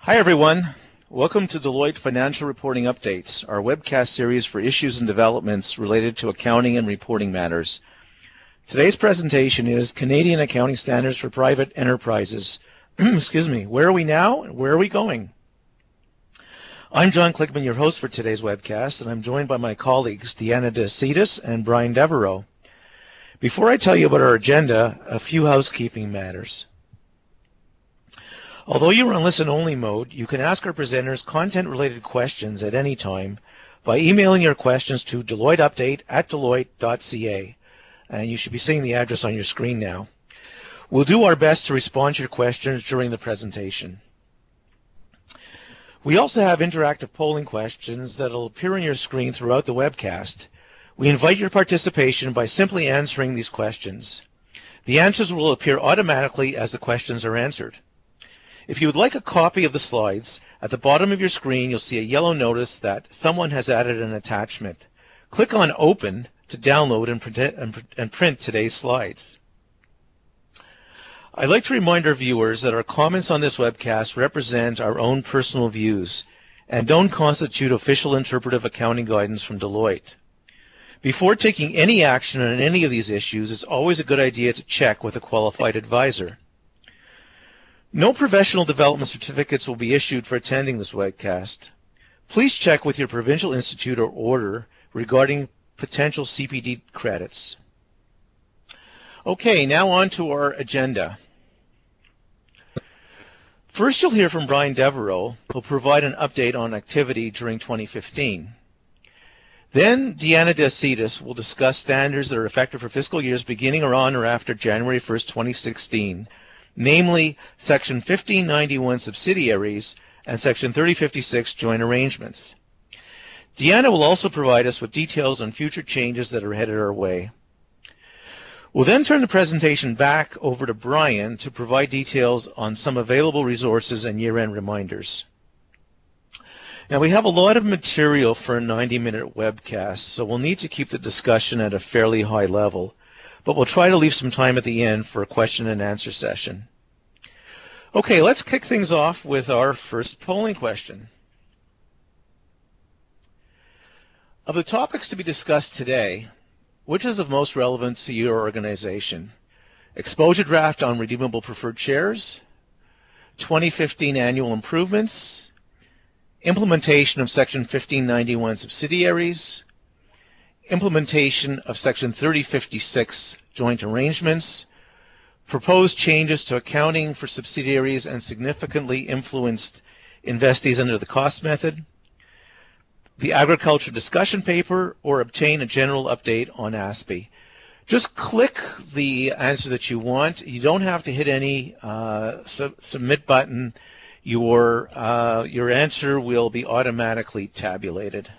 Hi everyone. Welcome to Deloitte Financial Reporting Updates, our webcast series for issues and developments related to accounting and reporting matters. Today's presentation is Canadian Accounting Standards for Private Enterprises. Excuse me. Where are we now and where are we going? I'm John Klickman, your host for today's webcast, and I'm joined by my colleagues Deanna DeCitis and Brian Devereaux. Before I tell you about our agenda, a few housekeeping matters. Although you're on listen-only mode, you can ask our presenters content-related questions at any time by emailing your questions to deloitteupdate@deloitte.ca, and you should be seeing the address on your screen now. We'll do our best to respond to your questions during the presentation. We also have interactive polling questions that will appear on your screen throughout the webcast. We invite your participation by simply answering these questions. The answers will appear automatically as the questions are answered. If you would like a copy of the slides, at the bottom of your screen you'll see a yellow notice that someone has added an attachment. Click on Open to download and print today's slides. I'd like to remind our viewers that our comments on this webcast represent our own personal views and don't constitute official interpretive accounting guidance from Deloitte. Before taking any action on any of these issues, it's always a good idea to check with a qualified advisor. No professional development certificates will be issued for attending this webcast. Please check with your provincial institute or order regarding potential CPD credits. Okay, now on to our agenda. First, you'll hear from Brian Devereaux, who'll provide an update on activity during 2015. Then, Deanna DeCitis will discuss standards that are effective for fiscal years beginning on or after January 1st, 2016, namely Section 1591 Subsidiaries and Section 3056 Joint Arrangements. Deanna will also provide us with details on future changes that are headed our way. We'll then turn the presentation back over to Brian to provide details on some available resources and year-end reminders. Now, we have a lot of material for a 90-minute webcast, so we'll need to keep the discussion at a fairly high level, but we'll try to leave some time at the end for a question and answer session. Okay, let's kick things off with our first polling question. Of the topics to be discussed today, which is of most relevance to your organization? Exposure draft on redeemable preferred shares, 2015 annual improvements, implementation of Section 1591 subsidiaries, implementation of Section 3056 joint arrangements, proposed changes to accounting for subsidiaries and significantly influenced investees under the cost method, the agriculture discussion paper, or obtain a general update on ASPE. Just click the answer that you want. You don't have to hit any submit button. Your answer will be automatically tabulated.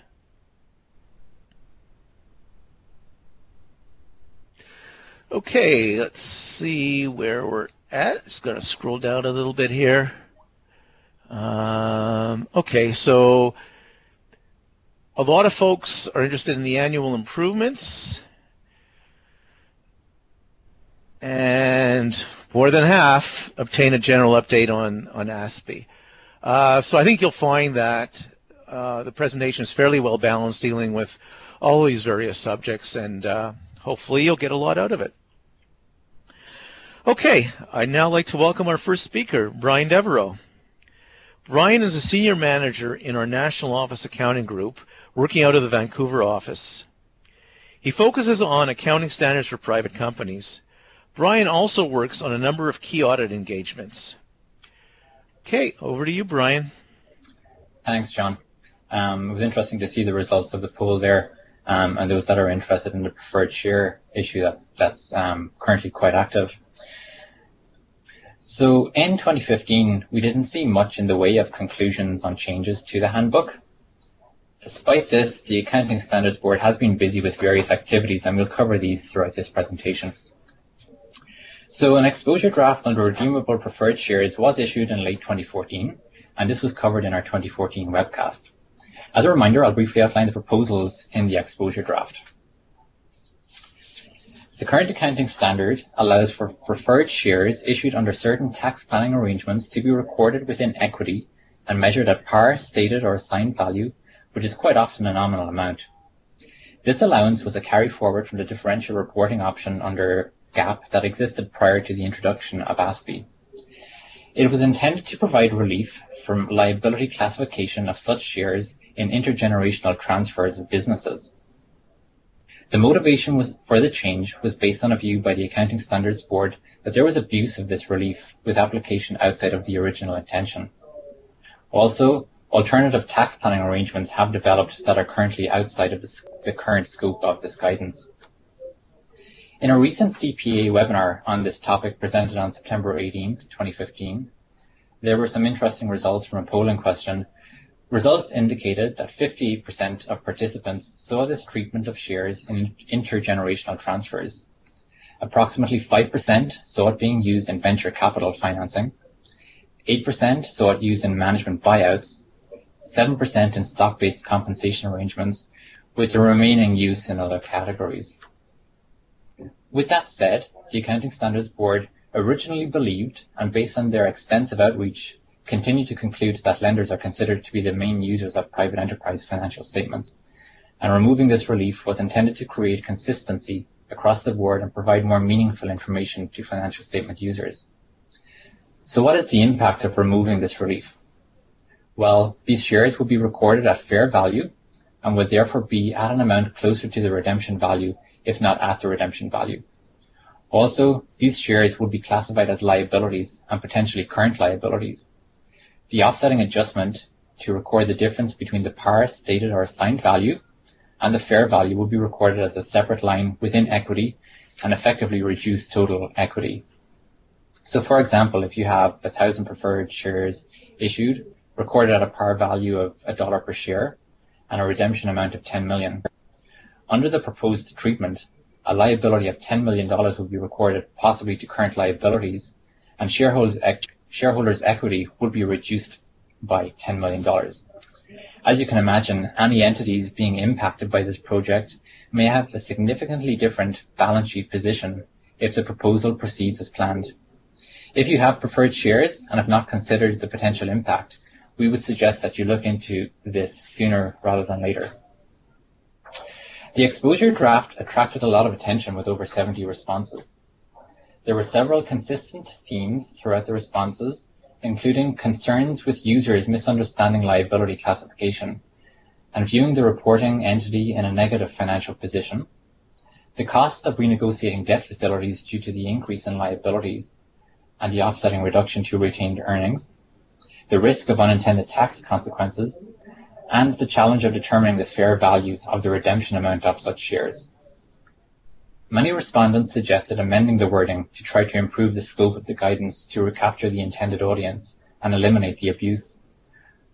Okay, let's see where we're at. Just going to scroll down a little bit here. Okay, so a lot of folks are interested in the annual improvements, and more than half obtain a general update on ASPE. So I think you'll find that the presentation is fairly well balanced, dealing with all these various subjects, and hopefully you'll get a lot out of it. Okay, I'd now like to welcome our first speaker, Brian Devereaux. Brian is a senior manager in our National Office Accounting Group, working out of the Vancouver office. He focuses on accounting standards for private companies. Brian also works on a number of key audit engagements. Okay, over to you, Brian. Thanks, John. It was interesting to see the results of the poll there, and those that are interested in the preferred share issue, that's currently quite active. So in 2015, we didn't see much in the way of conclusions on changes to the handbook. Despite this, the Accounting Standards Board has been busy with various activities, and we'll cover these throughout this presentation. So an exposure draft on redeemable preferred shares was issued in late 2014, and this was covered in our 2014 webcast. As a reminder, I'll briefly outline the proposals in the exposure draft. The current accounting standard allows for preferred shares issued under certain tax planning arrangements to be recorded within equity and measured at par, stated, or assigned value, which is quite often a nominal amount. This allowance was a carry forward from the differential reporting option under GAAP that existed prior to the introduction of ASPE. It was intended to provide relief from liability classification of such shares in intergenerational transfers of businesses. The motivation for the change was based on a view by the Accounting Standards Board that there was abuse of this relief with application outside of the original intention. Also, alternative tax planning arrangements have developed that are currently outside of the current scope of this guidance. In a recent CPA webinar on this topic presented on September 18, 2015, there were some interesting results from a polling question. Results indicated that 58% of participants saw this treatment of shares in intergenerational transfers. Approximately 5% saw it being used in venture capital financing, 8% saw it used in management buyouts, 7% in stock-based compensation arrangements, with the remaining use in other categories. With that said, the Accounting Standards Board originally believed, and based on their extensive outreach, continue to conclude that lenders are considered to be the main users of private enterprise financial statements, and removing this relief was intended to create consistency across the board and provide more meaningful information to financial statement users. So what is the impact of removing this relief? Well, these shares will be recorded at fair value and would therefore be at an amount closer to the redemption value, if not at the redemption value. Also, these shares will be classified as liabilities and potentially current liabilities. The offsetting adjustment to record the difference between the par, stated, or assigned value and the fair value will be recorded as a separate line within equity and effectively reduce total equity. So for example, if you have 1,000 preferred shares issued, recorded at a par value of $1 per share and a redemption amount of 10 million. Under the proposed treatment, a liability of $10 million will be recorded possibly to current liabilities, and shareholders' equity would be reduced by $10 million. As you can imagine, any entities being impacted by this project may have a significantly different balance sheet position if the proposal proceeds as planned. If you have preferred shares and have not considered the potential impact, we would suggest that you look into this sooner rather than later. The exposure draft attracted a lot of attention with over 70 responses. There were several consistent themes throughout the responses, including concerns with users misunderstanding liability classification and viewing the reporting entity in a negative financial position, the cost of renegotiating debt facilities due to the increase in liabilities and the offsetting reduction to retained earnings, the risk of unintended tax consequences, and the challenge of determining the fair value of the redemption amount of such shares. Many respondents suggested amending the wording to try to improve the scope of the guidance to recapture the intended audience and eliminate the abuse.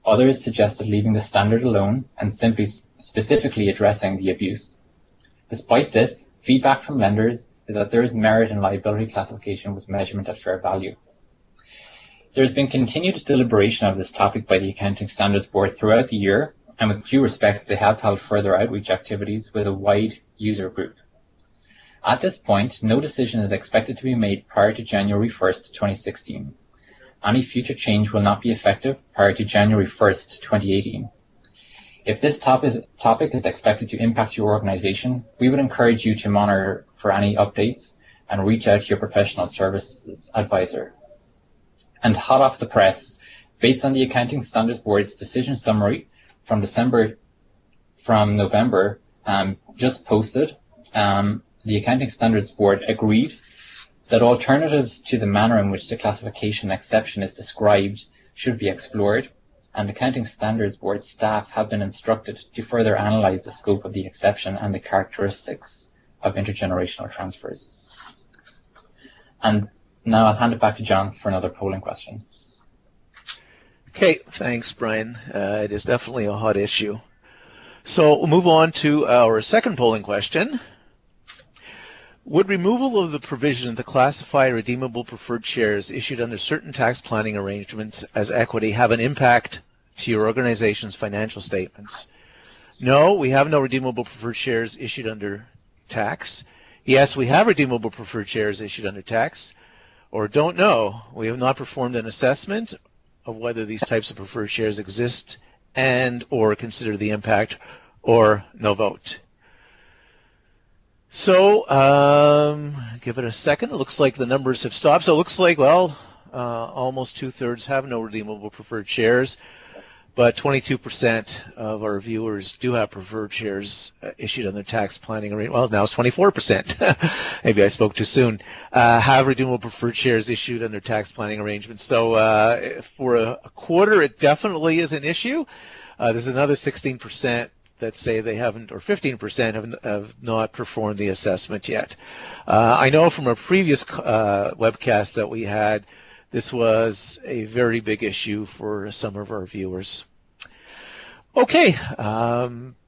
Others suggested leaving the standard alone and simply specifically addressing the abuse. Despite this, feedback from lenders is that there is merit in liability classification with measurement at fair value. There has been continued deliberation of this topic by the Accounting Standards Board throughout the year, and with due respect, they have held further outreach activities with a wide user group. At this point, no decision is expected to be made prior to January 1st, 2016. Any future change will not be effective prior to January 1st, 2018. If this topic is expected to impact your organization, we would encourage you to monitor for any updates and reach out to your professional services advisor. And hot off the press, based on the Accounting Standards Board's decision summary from November, just posted, the Accounting Standards Board agreed that alternatives to the manner in which the classification exception is described should be explored, and Accounting Standards Board staff have been instructed to further analyze the scope of the exception and the characteristics of intergenerational transfers. And now I'll hand it back to John for another polling question. Okay, thanks, Brian. It is definitely a hot issue. So we'll move on to our second polling question. Would removal of the provision to classify redeemable preferred shares issued under certain tax planning arrangements as equity have an impact to your organization's financial statements? No, we have no redeemable preferred shares issued under tax. Yes, we have redeemable preferred shares issued under tax. Or don't know, we have not performed an assessment of whether these types of preferred shares exist and or consider the impact, or no vote. So give it a second. It looks like the numbers have stopped. So it looks like, well, almost 2/3 have no redeemable preferred shares, but 22% of our viewers do have preferred shares issued under tax planning arrangement. Well, now it's 24%. Maybe I spoke too soon. Have redeemable preferred shares issued under tax planning arrangements. So for a quarter, it definitely is an issue. There's another 16% that say they haven't, or 15% have not performed the assessment yet. I know from a previous webcast that we had, this was a very big issue for some of our viewers. Okay,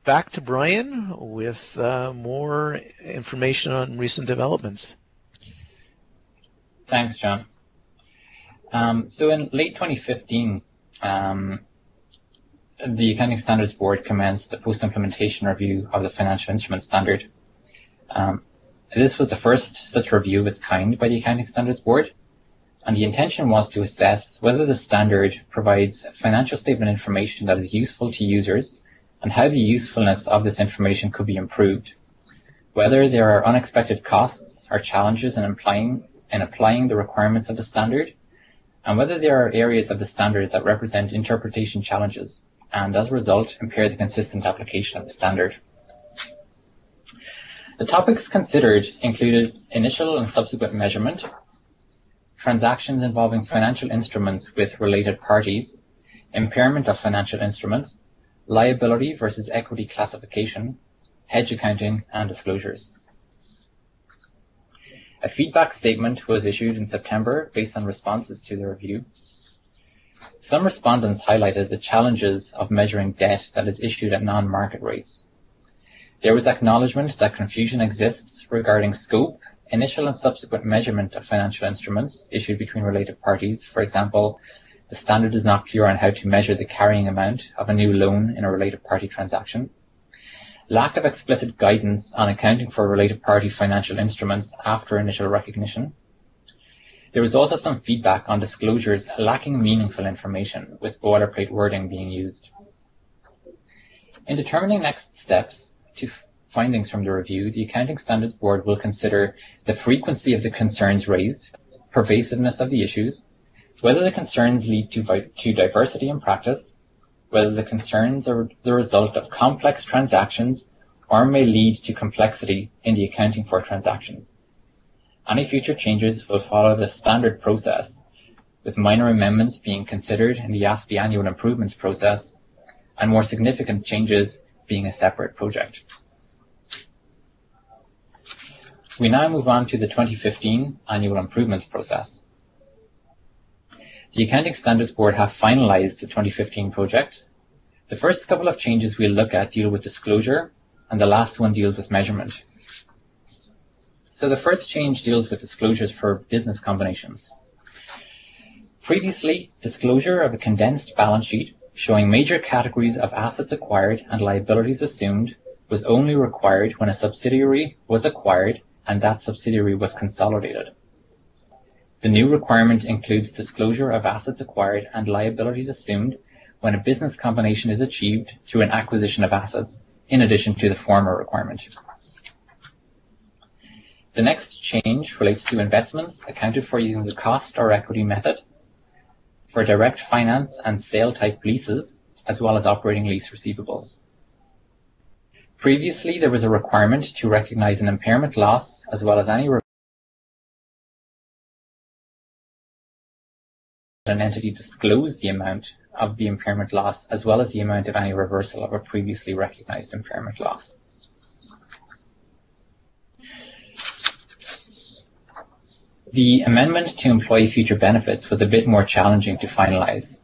back to Brian with more information on recent developments. Thanks, John. So in late 2015, the Accounting Standards Board commenced a post-implementation review of the Financial Instruments Standard. This was the first such review of its kind by the Accounting Standards Board, and the intention was to assess whether the standard provides financial statement information that is useful to users and how the usefulness of this information could be improved, whether there are unexpected costs or challenges in applying the requirements of the standard, and whether there are areas of the standard that represent interpretation challenges and, as a result, impair the consistent application of the standard. The topics considered included initial and subsequent measurement, transactions involving financial instruments with related parties, impairment of financial instruments, liability versus equity classification, hedge accounting, and disclosures. A feedback statement was issued in September based on responses to the review. Some respondents highlighted the challenges of measuring debt that is issued at non-market rates. There was acknowledgement that confusion exists regarding scope, initial and subsequent measurement of financial instruments issued between related parties. For example, the standard is not clear on how to measure the carrying amount of a new loan in a related party transaction. Lack of explicit guidance on accounting for related party financial instruments after initial recognition. There was also some feedback on disclosures lacking meaningful information, with boilerplate wording being used. In determining next steps to findings from the review, the Accounting Standards Board will consider the frequency of the concerns raised, pervasiveness of the issues, whether the concerns lead to diversity in practice, whether the concerns are the result of complex transactions or may lead to complexity in the accounting for transactions. Any future changes will follow the standard process, with minor amendments being considered in the ASPE annual improvements process, and more significant changes being a separate project. We now move on to the 2015 annual improvements process. The Accounting Standards Board have finalized the 2015 project. The first couple of changes we'll look at deal with disclosure, and the last one deals with measurement. So the first change deals with disclosures for business combinations. Previously, disclosure of a condensed balance sheet showing major categories of assets acquired and liabilities assumed was only required when a subsidiary was acquired and that subsidiary was consolidated. The new requirement includes disclosure of assets acquired and liabilities assumed when a business combination is achieved through an acquisition of assets, in addition to the former requirement. The next change relates to investments accounted for using the cost or equity method for direct finance and sale type leases, as well as operating lease receivables. Previously, there was a requirement to recognize an impairment loss, as well as any an entity disclose the amount of the impairment loss, as well as the amount of any reversal of a previously recognized impairment loss. The amendment to employee future benefits was a bit more challenging to finalize.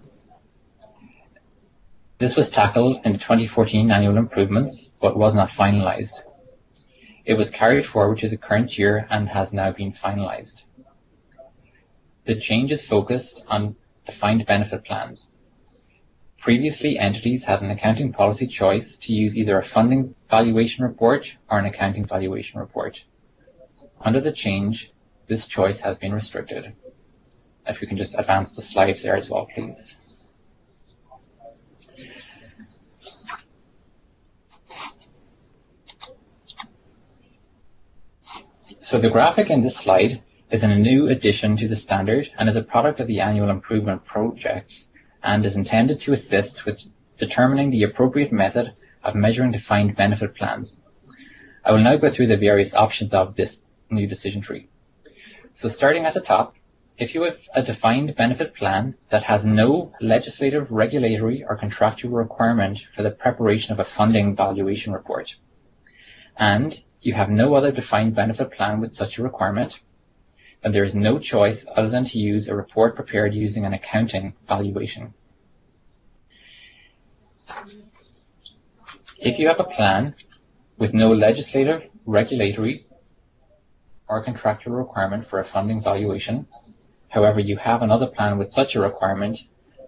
This was tackled in the 2014 annual improvements, but was not finalized. It was carried forward to the current year and has now been finalized. The change is focused on defined benefit plans. Previously, entities had an accounting policy choice to use either a funding valuation report or an accounting valuation report. Under the change, this choice has been restricted. If we can just advance the slide there as well, please. So the graphic in this slide is a new addition to the standard and is a product of the Annual Improvement Project and is intended to assist with determining the appropriate method of measuring defined benefit plans. I will now go through the various options of this new decision tree. So starting at the top, if you have a defined benefit plan that has no legislative, regulatory, or contractual requirement for the preparation of a funding valuation report, and you have no other defined benefit plan with such a requirement, then there is no choice other than to use a report prepared using an accounting valuation. If you have a plan with no legislative, regulatory, or contractual requirement for a funding valuation, however, you have another plan with such a requirement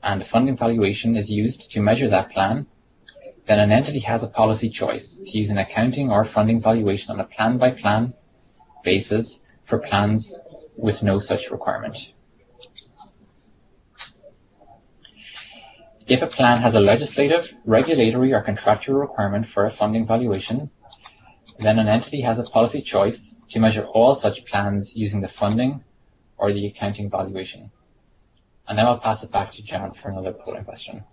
and a funding valuation is used to measure that plan, then an entity has a policy choice to use an accounting or funding valuation on a plan-by-plan basis for plans with no such requirement. If a plan has a legislative, regulatory, or contractual requirement for a funding valuation, then an entity has a policy choice to measure all such plans using the funding or the accounting valuation. And now I'll pass it back to John for another polling question.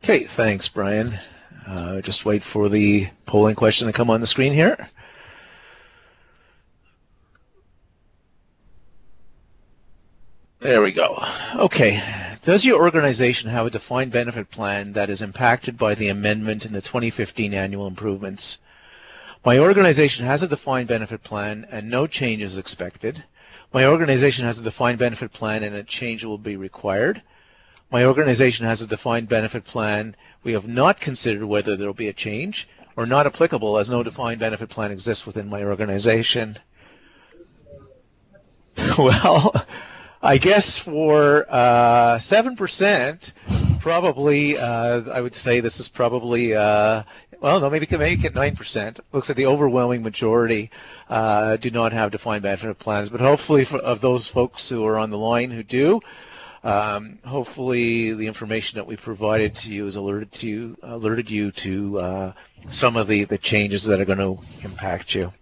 Okay, thanks, Brian. Just wait for the polling question to come on the screen here. There we go. Okay. Does your organization have a defined benefit plan that is impacted by the amendment in the 2015 annual improvements? My organization has a defined benefit plan and no change is expected. My organization has a defined benefit plan and a change will be required. My organization has a defined benefit plan. We have not considered whether there will be a change or not applicable as no defined benefit plan exists within my organization. Well, I guess for 7%, probably, I would say this is probably, well, no, maybe can make it 9%. Looks like the overwhelming majority do not have defined benefit plans, but hopefully of those folks who are on the line who do, hopefully the information that we provided to you has alerted you to some of the changes that are going to impact you.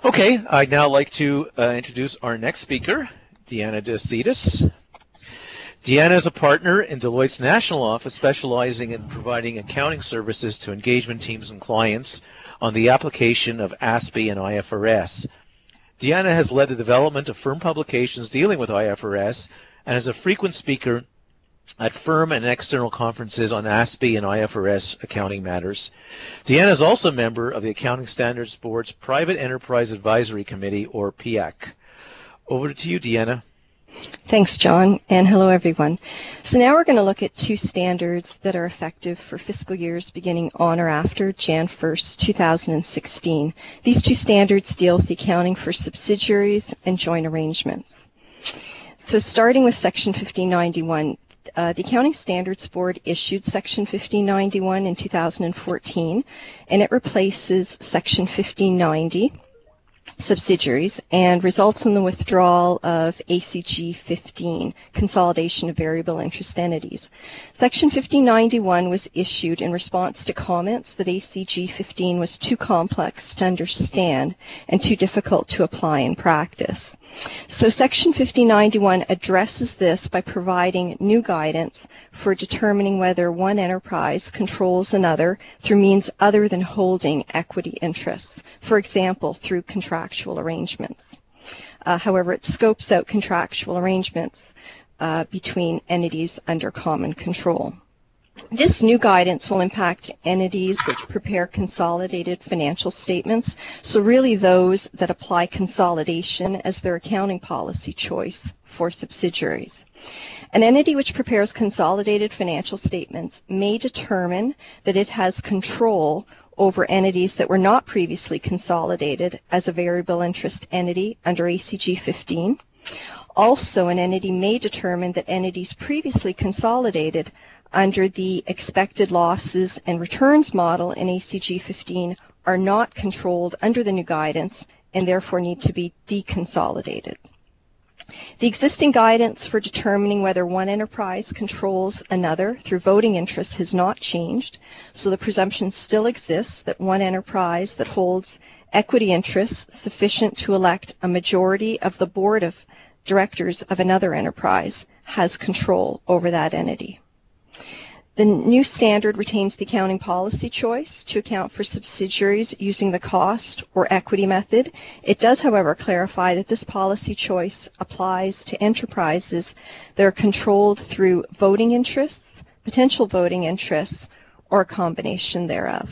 Okay, I'd now like to introduce our next speaker, Deanna DeCitis. Deanna is a partner in Deloitte's national office specializing in providing accounting services to engagement teams and clients on the application of ASPE and IFRS. Deanna has led the development of firm publications dealing with IFRS and is a frequent speaker at firm and external conferences on ASPE and IFRS accounting matters. Deanna is also a member of the Accounting Standards Board's Private Enterprise Advisory Committee, or PIAC. Over to you, Deanna. Thanks, John, and hello, everyone. So now we're going to look at two standards that are effective for fiscal years beginning on or after Jan 1st, 2016. These two standards deal with the accounting for subsidiaries and joint arrangements. So starting with Section 1591, the Accounting Standards Board issued Section 1591 in 2014, and it replaces Section 1590, subsidiaries, and results in the withdrawal of ACG 15, consolidation of variable interest entities. Section 1591 was issued in response to comments that ACG 15 was too complex to understand and too difficult to apply in practice. So Section 1591 addresses this by providing new guidance for determining whether one enterprise controls another through means other than holding equity interests, for example, through contractual arrangements. However, it scopes out contractual arrangements between entities under common control. This new guidance will impact entities which prepare consolidated financial statements, so really those that apply consolidation as their accounting policy choice for subsidiaries. An entity which prepares consolidated financial statements may determine that it has control over entities that were not previously consolidated as a variable interest entity under ACG 15. Also, an entity may determine that entities previously consolidated under the expected losses and returns model in ACG 15 are not controlled under the new guidance and therefore need to be deconsolidated. The existing guidance for determining whether one enterprise controls another through voting interest has not changed, so the presumption still exists that one enterprise that holds equity interests sufficient to elect a majority of the board of directors of another enterprise has control over that entity. The new standard retains the accounting policy choice to account for subsidiaries using the cost or equity method. It does, however, clarify that this policy choice applies to enterprises that are controlled through voting interests, potential voting interests, or a combination thereof.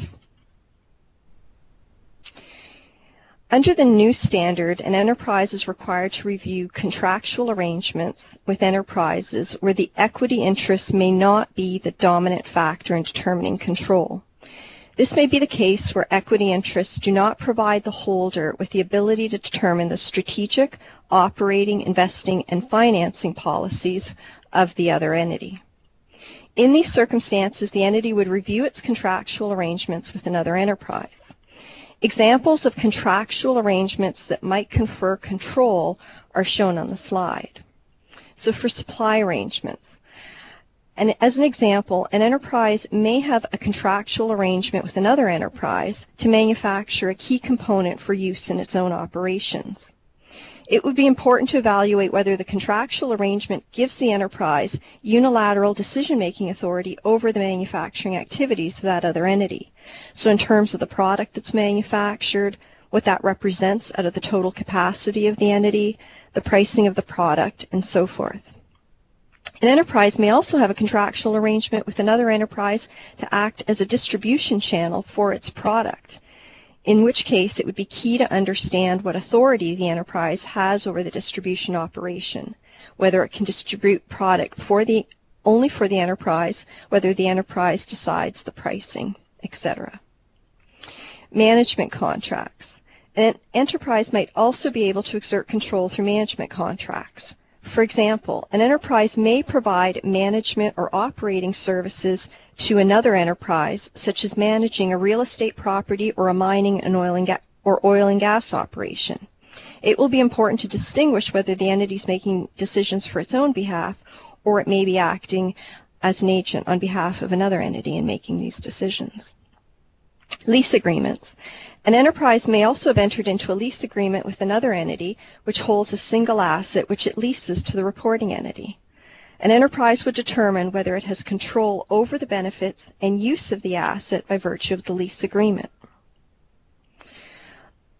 Under the new standard, an enterprise is required to review contractual arrangements with enterprises where the equity interest may not be the dominant factor in determining control. This may be the case where equity interests do not provide the holder with the ability to determine the strategic, operating, investing, and financing policies of the other entity. In these circumstances, the entity would review its contractual arrangements with another enterprise. Examples of contractual arrangements that might confer control are shown on the slide. So for supply arrangements, and as an example, an enterprise may have a contractual arrangement with another enterprise to manufacture a key component for use in its own operations. It would be important to evaluate whether the contractual arrangement gives the enterprise unilateral decision-making authority over the manufacturing activities of that other entity. So in terms of the product that's manufactured, what that represents out of the total capacity of the entity, the pricing of the product, and so forth. An enterprise may also have a contractual arrangement with another enterprise to act as a distribution channel for its product, in which case it would be key to understand what authority the enterprise has over the distribution operation, whether it can distribute product only for the enterprise, whether the enterprise decides the pricing, etc. Management contracts. An enterprise might also be able to exert control through management contracts. For example, an enterprise may provide management or operating services to another enterprise, such as managing a real estate property or a mining and oil and gas operation. It will be important to distinguish whether the entity is making decisions for its own behalf or it may be acting as an agent on behalf of another entity in making these decisions. Lease agreements. An enterprise may also have entered into a lease agreement with another entity which holds a single asset which it leases to the reporting entity. An enterprise would determine whether it has control over the benefits and use of the asset by virtue of the lease agreement.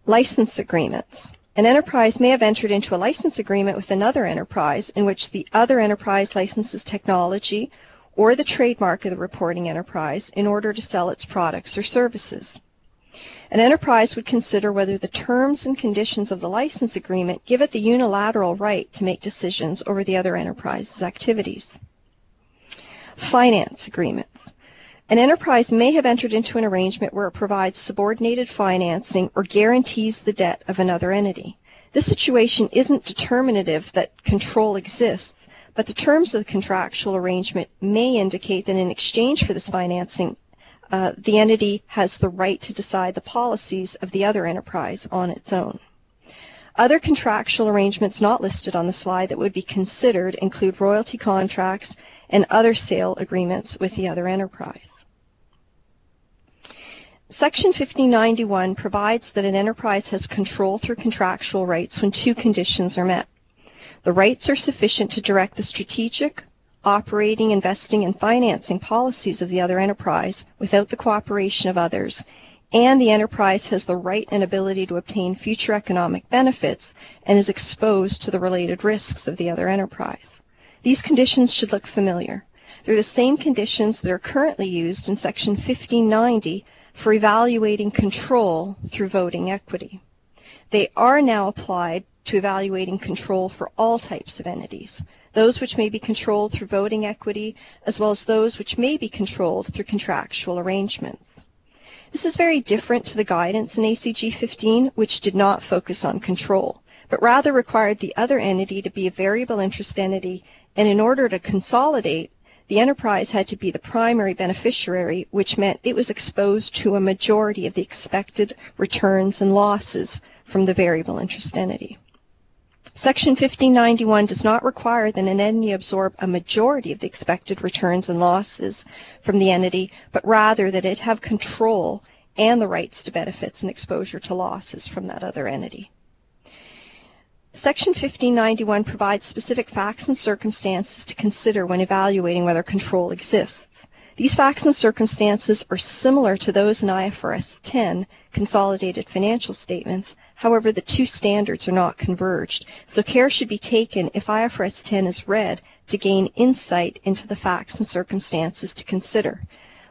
License agreements. An enterprise may have entered into a license agreement with another enterprise in which the other enterprise licenses technology or the trademark of the reporting enterprise in order to sell its products or services. An enterprise would consider whether the terms and conditions of the license agreement give it the unilateral right to make decisions over the other enterprise's activities. Finance agreements. An enterprise may have entered into an arrangement where it provides subordinated financing or guarantees the debt of another entity. This situation isn't determinative that control exists, but the terms of the contractual arrangement may indicate that in exchange for this financing, the entity has the right to decide the policies of the other enterprise on its own. Other contractual arrangements not listed on the slide that would be considered include royalty contracts and other sale agreements with the other enterprise. Section 1591 provides that an enterprise has control through contractual rights when two conditions are met. The rights are sufficient to direct the strategic, operating, investing, and financing policies of the other enterprise without the cooperation of others, and the enterprise has the right and ability to obtain future economic benefits and is exposed to the related risks of the other enterprise. These conditions should look familiar. They're the same conditions that are currently used in Section 1590 for evaluating control through voting equity. They are now applied to evaluating control for all types of entities, those which may be controlled through voting equity, as well as those which may be controlled through contractual arrangements. This is very different to the guidance in ACG 15, which did not focus on control, but rather required the other entity to be a variable interest entity, and in order to consolidate, the enterprise had to be the primary beneficiary, which meant it was exposed to a majority of the expected returns and losses from the variable interest entity. Section 1591 does not require that an entity absorb a majority of the expected returns and losses from the entity, but rather that it have control and the rights to benefits and exposure to losses from that other entity. Section 1591 provides specific facts and circumstances to consider when evaluating whether control exists. These facts and circumstances are similar to those in IFRS 10, consolidated financial statements. However, the two standards are not converged, so care should be taken if IFRS 10 is read to gain insight into the facts and circumstances to consider.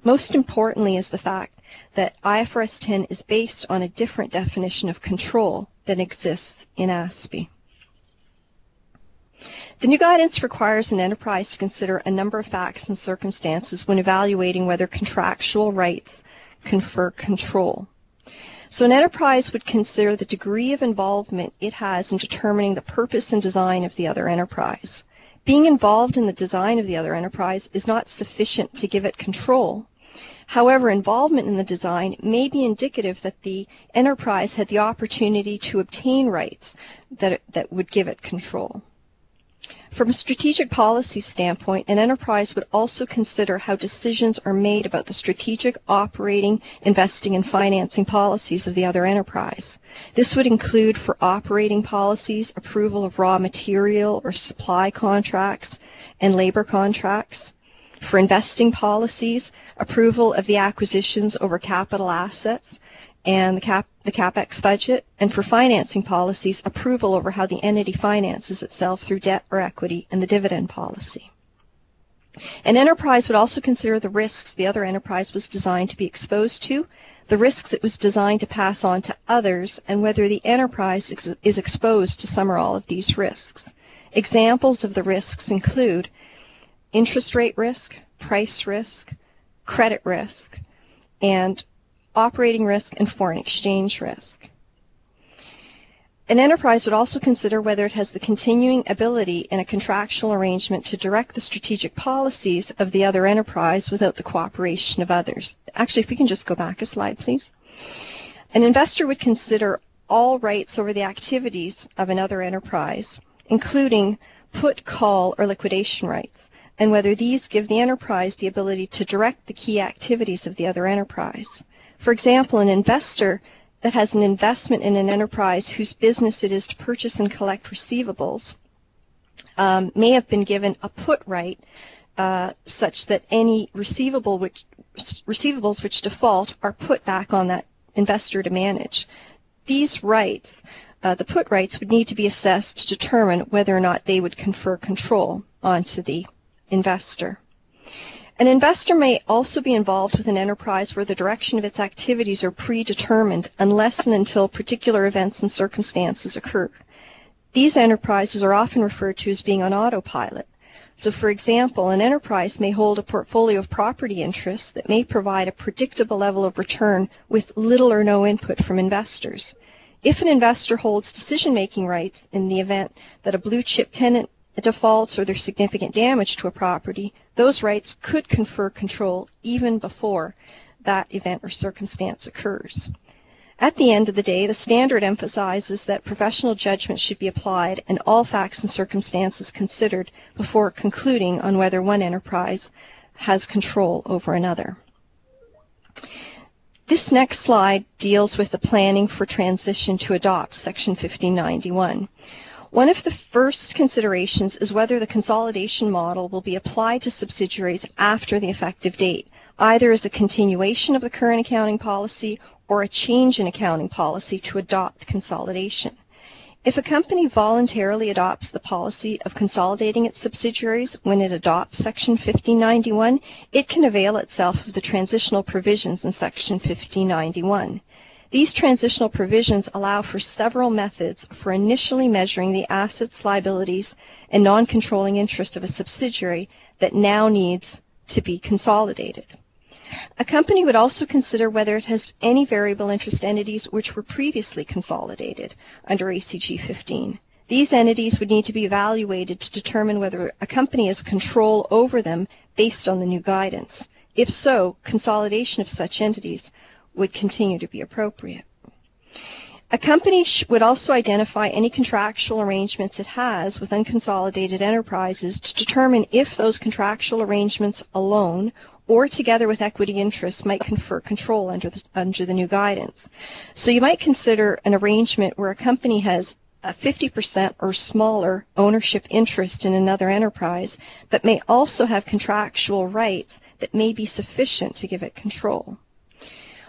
Most importantly is the fact that IFRS 10 is based on a different definition of control than exists in ASPE. The new guidance requires an enterprise to consider a number of facts and circumstances when evaluating whether contractual rights confer control. So an enterprise would consider the degree of involvement it has in determining the purpose and design of the other enterprise. Being involved in the design of the other enterprise is not sufficient to give it control. However, involvement in the design may be indicative that the enterprise had the opportunity to obtain rights that would give it control. From a strategic policy standpoint, an enterprise would also consider how decisions are made about the strategic, operating, investing, and financing policies of the other enterprise. This would include, for operating policies, approval of raw material or supply contracts and labor contracts. For investing policies, approval of the acquisitions over capital assets and the CapEx budget, and for financing policies, approval over how the entity finances itself through debt or equity and the dividend policy. An enterprise would also consider the risks the other enterprise was designed to be exposed to, the risks it was designed to pass on to others, and whether the enterprise is exposed to some or all of these risks. Examples of the risks include interest rate risk, price risk, credit risk, and operating risk and foreign exchange risk. An enterprise would also consider whether it has the continuing ability in a contractual arrangement to direct the strategic policies of the other enterprise without the cooperation of others. Actually, if we can just go back a slide, please. An investor would consider all rights over the activities of another enterprise, including put, call, or liquidation rights, and whether these give the enterprise the ability to direct the key activities of the other enterprise. For example, an investor that has an investment in an enterprise whose business it is to purchase and collect receivables may have been given a put right such that any receivables which default are put back on that investor to manage. These rights, the put rights, would need to be assessed to determine whether or not they would confer control onto the investor. An investor may also be involved with an enterprise where the direction of its activities are predetermined unless and until particular events and circumstances occur. These enterprises are often referred to as being on autopilot. So, for example, an enterprise may hold a portfolio of property interests that may provide a predictable level of return with little or no input from investors. If an investor holds decision-making rights in the event that a blue-chip tenant defaults or there's significant damage to a property, those rights could confer control even before that event or circumstance occurs. At the end of the day, the standard emphasizes that professional judgment should be applied and all facts and circumstances considered before concluding on whether one enterprise has control over another. This next slide deals with the planning for transition to adopt Section 1591. One of the first considerations is whether the consolidation model will be applied to subsidiaries after the effective date, either as a continuation of the current accounting policy or a change in accounting policy to adopt consolidation. If a company voluntarily adopts the policy of consolidating its subsidiaries when it adopts Section 1591, it can avail itself of the transitional provisions in Section 1591. These transitional provisions allow for several methods for initially measuring the assets, liabilities, and non-controlling interest of a subsidiary that now needs to be consolidated. A company would also consider whether it has any variable interest entities which were previously consolidated under ACG 15. These entities would need to be evaluated to determine whether a company has control over them based on the new guidance. If so, consolidation of such entities would continue to be appropriate. A company would also identify any contractual arrangements it has with unconsolidated enterprises to determine if those contractual arrangements alone or together with equity interests might confer control under the new guidance. So you might consider an arrangement where a company has a 50% or smaller ownership interest in another enterprise, but may also have contractual rights that may be sufficient to give it control.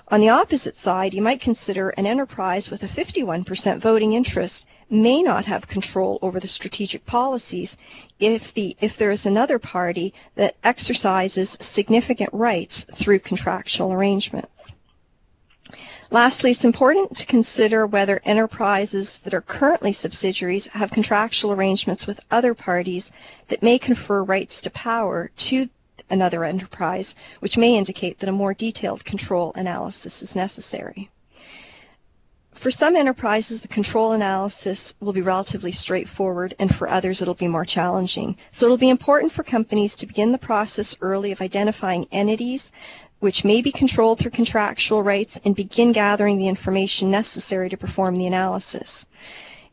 On the opposite side, you might consider an enterprise with a 51% voting interest may not have control over the strategic policies if there is another party that exercises significant rights through contractual arrangements. Lastly, it's important to consider whether enterprises that are currently subsidiaries have contractual arrangements with other parties that may confer rights to power to another enterprise, which may indicate that a more detailed control analysis is necessary. For some enterprises, the control analysis will be relatively straightforward, and for others it'll be more challenging. So it'll be important for companies to begin the process early of identifying entities which may be controlled through contractual rights and begin gathering the information necessary to perform the analysis.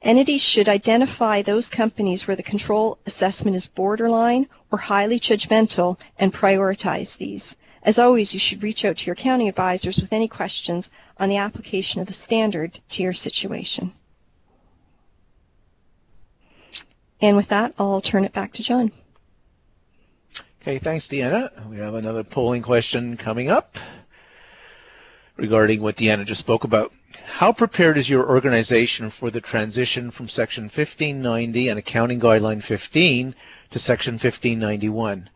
Entities should identify those companies where the control assessment is borderline or highly judgmental and prioritize these. As always, you should reach out to your accounting advisors with any questions on the application of the standard to your situation. And with that, I'll turn it back to John. Okay, thanks, Deanna. We have another polling question coming up regarding what Deanna just spoke about. How prepared is your organization for the transition from Section 1590 and Accounting Guideline 15 to Section 1591?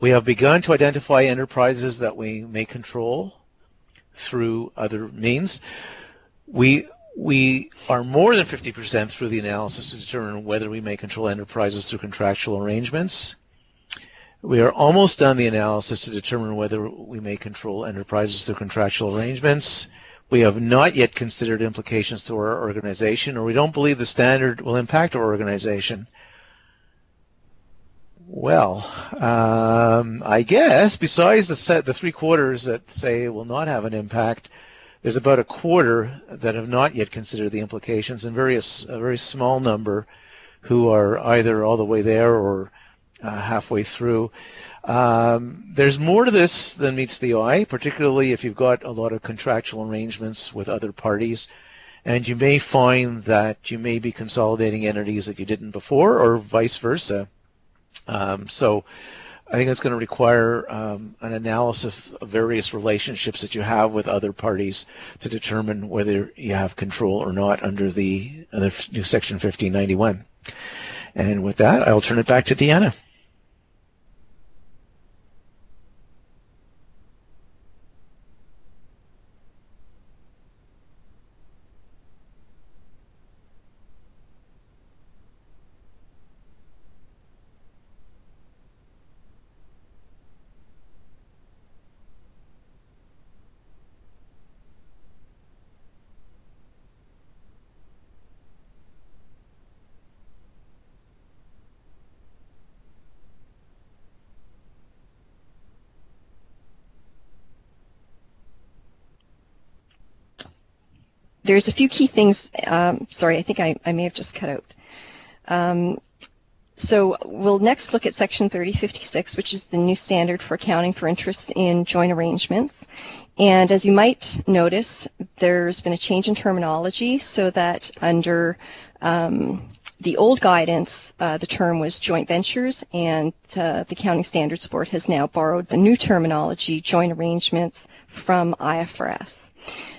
We have begun to identify enterprises that we may control through other means. We are more than 50% through the analysis to determine whether we may control enterprises through contractual arrangements. We are almost done the analysis to determine whether we may control enterprises through contractual arrangements. We have not yet considered implications to our organization, or we don't believe the standard will impact our organization. Well, I guess besides the 3 quarters that say it will not have an impact, there's about a quarter that have not yet considered the implications, and a very small number who are either all the way there or halfway through. There's more to this than meets the eye, particularly if you've got a lot of contractual arrangements with other parties, and you may find that you may be consolidating entities that you didn't before, or vice versa. So I think it's going to require an analysis of various relationships that you have with other parties to determine whether you have control or not under the new Section 1591. And with that, I'll turn it back to Deanna. There's a few key things. Sorry, I think I may have just cut out. So we'll next look at Section 3056, which is the new standard for accounting for interest in joint arrangements. And as you might notice, there's been a change in terminology so that under the old guidance, the term was joint ventures, and the Accounting Standards Board has now borrowed the new terminology, joint arrangements, from IFRS.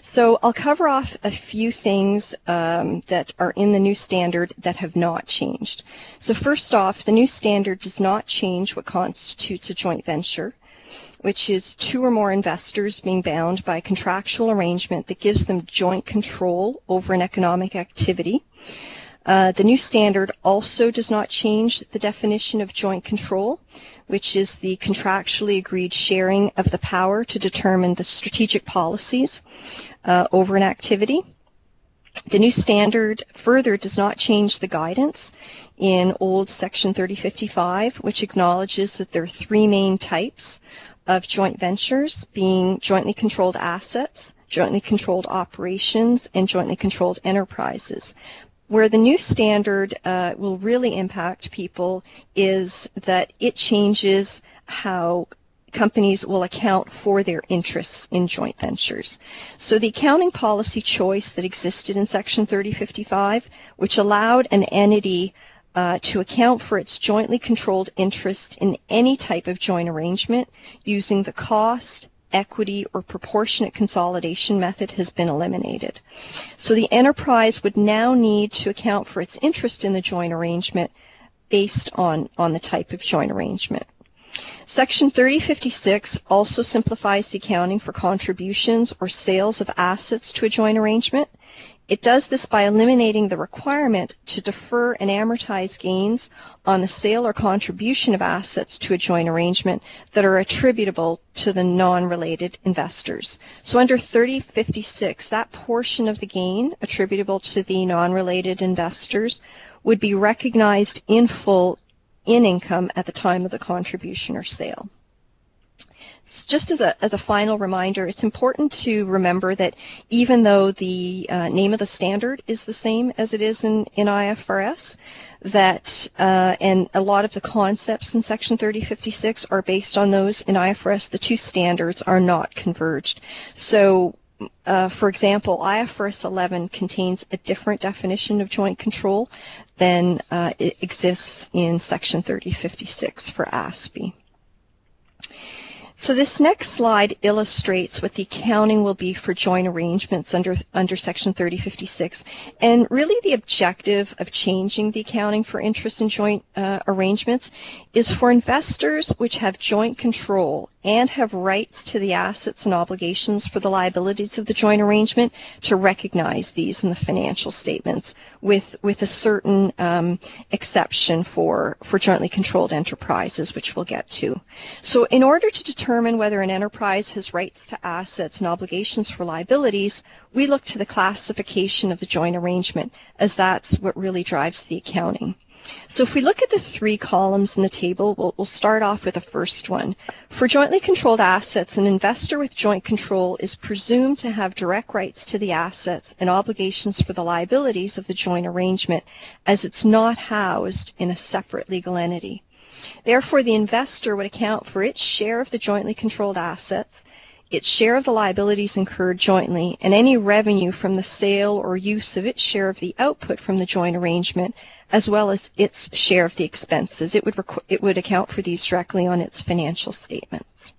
So I'll cover off a few things that are in the new standard that have not changed. So first off, the new standard does not change what constitutes a joint venture, which is 2 or more investors being bound by a contractual arrangement that gives them joint control over an economic activity. The new standard also does not change the definition of joint control, which is the contractually agreed sharing of the power to determine the strategic policies over an activity. The new standard further does not change the guidance in old Section 3055, which acknowledges that there are 3 main types of joint ventures, being jointly controlled assets, jointly controlled operations, and jointly controlled enterprises. Where the new standard will really impact people is that it changes how companies will account for their interests in joint ventures. So the accounting policy choice that existed in Section 3055, which allowed an entity to account for its jointly controlled interest in any type of joint arrangement using the cost, equity, or proportionate consolidation method, has been eliminated. So the enterprise would now need to account for its interest in the joint arrangement based on the type of joint arrangement. Section 3056 also simplifies the accounting for contributions or sales of assets to a joint arrangement. It does this by eliminating the requirement to defer and amortize gains on the sale or contribution of assets to a joint arrangement that are attributable to the non-related investors. So under 3056, that portion of the gain attributable to the non-related investors would be recognized in full in income at the time of the contribution or sale. Just as a final reminder, it's important to remember that even though the name of the standard is the same as it is in IFRS, that and a lot of the concepts in Section 3056 are based on those in IFRS, the two standards are not converged. So for example, IFRS 11 contains a different definition of joint control than it exists in Section 3056 for ASPE. So this next slide illustrates what the accounting will be for joint arrangements under Section 3056. And really the objective of changing the accounting for interest in joint arrangements is for investors which have joint control and have rights to the assets and obligations for the liabilities of the joint arrangement to recognize these in the financial statements with a certain exception for jointly controlled enterprises, which we'll get to. So in order to determine whether an enterprise has rights to assets and obligations for liabilities, we look to the classification of the joint arrangement, as that's what really drives the accounting. So if we look at the three columns in the table, we'll start off with the first one. For jointly controlled assets, an investor with joint control is presumed to have direct rights to the assets and obligations for the liabilities of the joint arrangement, as it's not housed in a separate legal entity. Therefore, the investor would account for its share of the jointly controlled assets, its share of the liabilities incurred jointly, and any revenue from the sale or use of its share of the output from the joint arrangement, as well as its share of the expenses. It would account for these directly on its financial statements.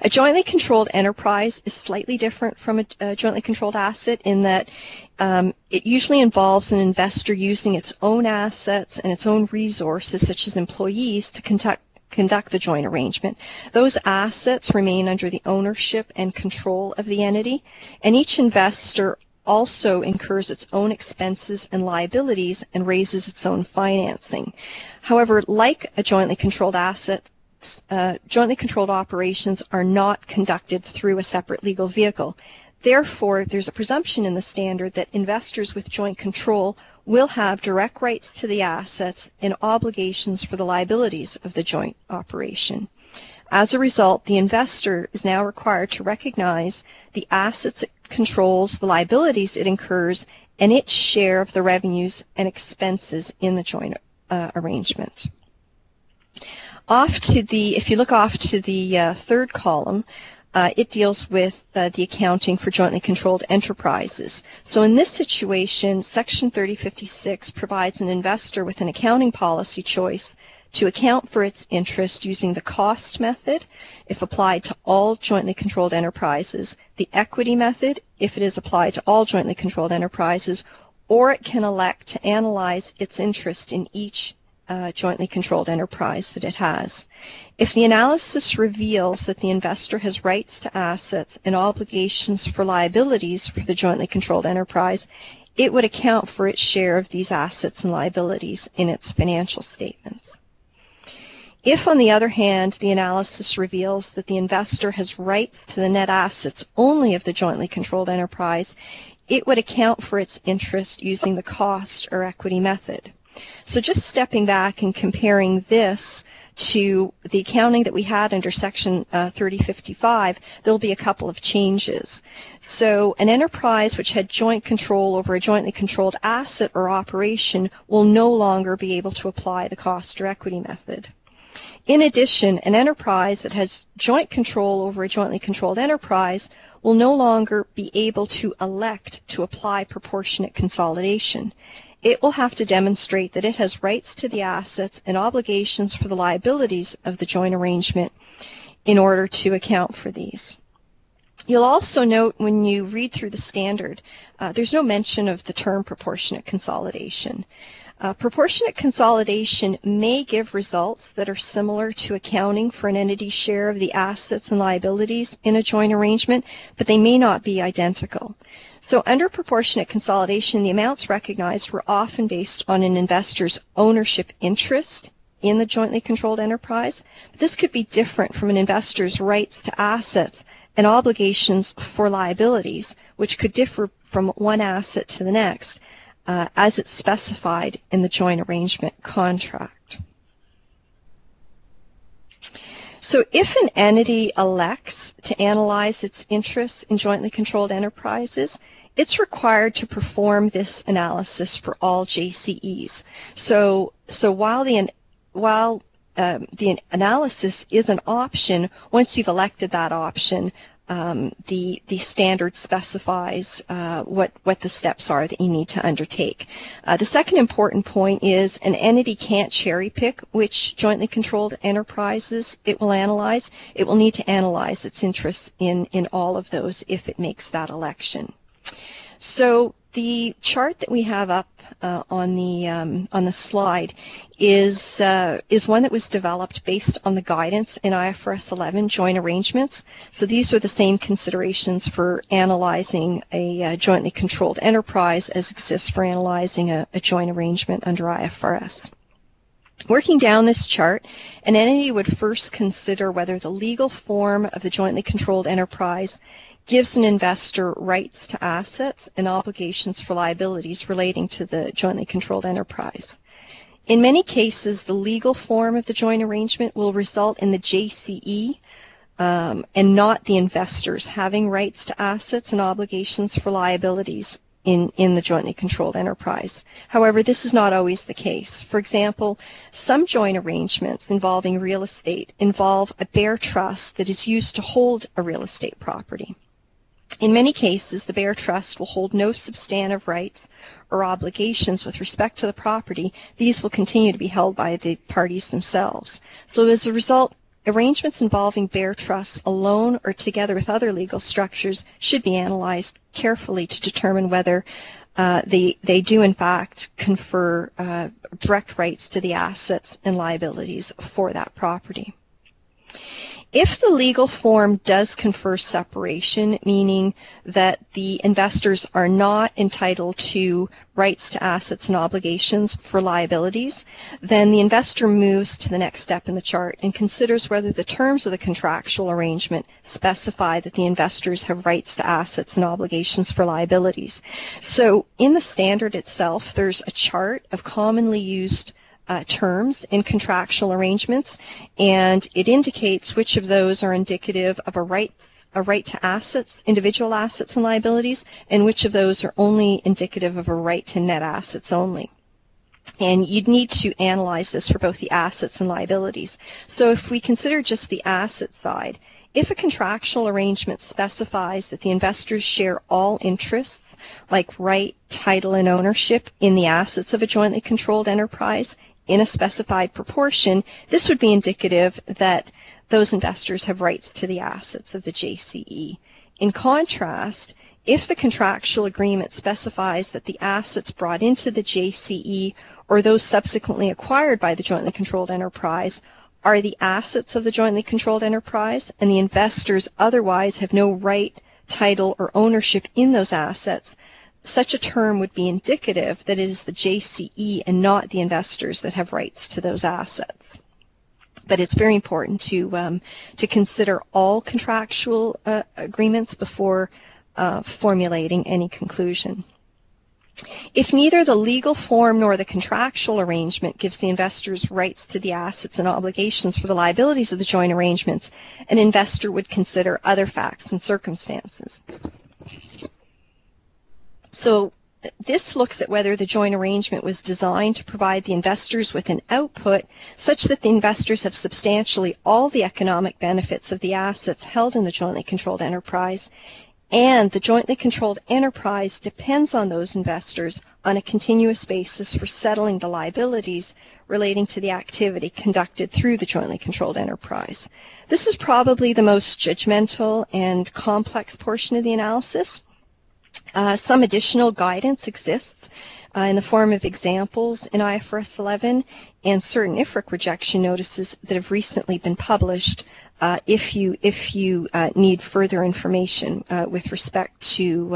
A jointly controlled enterprise is slightly different from a jointly controlled asset in that it usually involves an investor using its own assets and its own resources, such as employees, to conduct the joint arrangement. Those assets remain under the ownership and control of the entity, and each investor also incurs its own expenses and liabilities and raises its own financing. However, like a jointly controlled asset, jointly controlled operations are not conducted through a separate legal vehicle. Therefore, there's a presumption in the standard that investors with joint control will have direct rights to the assets and obligations for the liabilities of the joint operation. As a result, the investor is now required to recognize the assets it controls, the liabilities it incurs, and its share of the revenues and expenses in the joint arrangement. If you look off to the third column, it deals with the accounting for jointly controlled enterprises. So in this situation, Section 3056 provides an investor with an accounting policy choice to account for its interest using the cost method if applied to all jointly controlled enterprises, the equity method if it is applied to all jointly controlled enterprises, or it can elect to analyze its interest in each jointly controlled enterprise that it has. If the analysis reveals that the investor has rights to assets and obligations for liabilities for the jointly controlled enterprise, it would account for its share of these assets and liabilities in its financial statements. If, on the other hand, the analysis reveals that the investor has rights to the net assets only of the jointly controlled enterprise, it would account for its interest using the cost or equity method. So just stepping back and comparing this to the accounting that we had under Section 3055, there will be a couple of changes. So an enterprise which had joint control over a jointly controlled asset or operation will no longer be able to apply the cost or equity method. In addition, an enterprise that has joint control over a jointly controlled enterprise will no longer be able to elect to apply proportionate consolidation. It will have to demonstrate that it has rights to the assets and obligations for the liabilities of the joint arrangement in order to account for these. You'll also note when you read through the standard, there's no mention of the term proportionate consolidation. Proportionate consolidation may give results that are similar to accounting for an entity's share of the assets and liabilities in a joint arrangement, but they may not be identical. So under proportionate consolidation, the amounts recognized were often based on an investor's ownership interest in the jointly controlled enterprise. But this could be different from an investor's rights to assets and obligations for liabilities, which could differ from one asset to the next, as it's specified in the joint arrangement contract. So if an entity elects to analyze its interests in jointly controlled enterprises, it's required to perform this analysis for all JCEs. So while the analysis is an option, once you've elected that option, the standard specifies what the steps are that you need to undertake. The second important point is an entity can't cherry pick which jointly controlled enterprises it will analyze. It will need to analyze its interests in all of those if it makes that election. So the chart that we have up on the slide is one that was developed based on the guidance in IFRS 11 joint arrangements. So these are the same considerations for analyzing a jointly controlled enterprise as exists for analyzing a joint arrangement under IFRS. Working down this chart, an entity would first consider whether the legal form of the jointly controlled enterprise gives an investor rights to assets and obligations for liabilities relating to the jointly controlled enterprise. In many cases, the legal form of the joint arrangement will result in the JCE and not the investors having rights to assets and obligations for liabilities in the jointly controlled enterprise. However, this is not always the case. For example, some joint arrangements involving real estate involve a bare trust that is used to hold a real estate property. In many cases, the bare trust will hold no substantive rights or obligations with respect to the property. These will continue to be held by the parties themselves. So as a result, arrangements involving bare trusts alone or together with other legal structures should be analyzed carefully to determine whether they do in fact confer direct rights to the assets and liabilities for that property. If the legal form does confer separation, meaning that the investors are not entitled to rights to assets and obligations for liabilities, then the investor moves to the next step in the chart and considers whether the terms of the contractual arrangement specify that the investors have rights to assets and obligations for liabilities. So in the standard itself, there's a chart of commonly used terms in contractual arrangements, and it indicates which of those are indicative of a right to assets, individual assets and liabilities, and which of those are only indicative of a right to net assets only. And you'd need to analyze this for both the assets and liabilities. So if we consider just the asset side, if a contractual arrangement specifies that the investors share all interests, like right, title, and ownership in the assets of a jointly controlled enterprise, in a specified proportion, this would be indicative that those investors have rights to the assets of the JCE. In contrast, if the contractual agreement specifies that the assets brought into the JCE or those subsequently acquired by the jointly controlled enterprise are the assets of the jointly controlled enterprise and the investors otherwise have no right, title, or ownership in those assets, such a term would be indicative that it is the JCE and not the investors that have rights to those assets. But it's very important to consider all contractual agreements before formulating any conclusion. If neither the legal form nor the contractual arrangement gives the investors rights to the assets and obligations for the liabilities of the joint arrangements, an investor would consider other facts and circumstances. So this looks at whether the joint arrangement was designed to provide the investors with an output such that the investors have substantially all the economic benefits of the assets held in the jointly controlled enterprise, and the jointly controlled enterprise depends on those investors on a continuous basis for settling the liabilities relating to the activity conducted through the jointly controlled enterprise. This is probably the most judgmental and complex portion of the analysis. Some additional guidance exists in the form of examples in IFRS 11 and certain IFRIC rejection notices that have recently been published if you need further information with respect to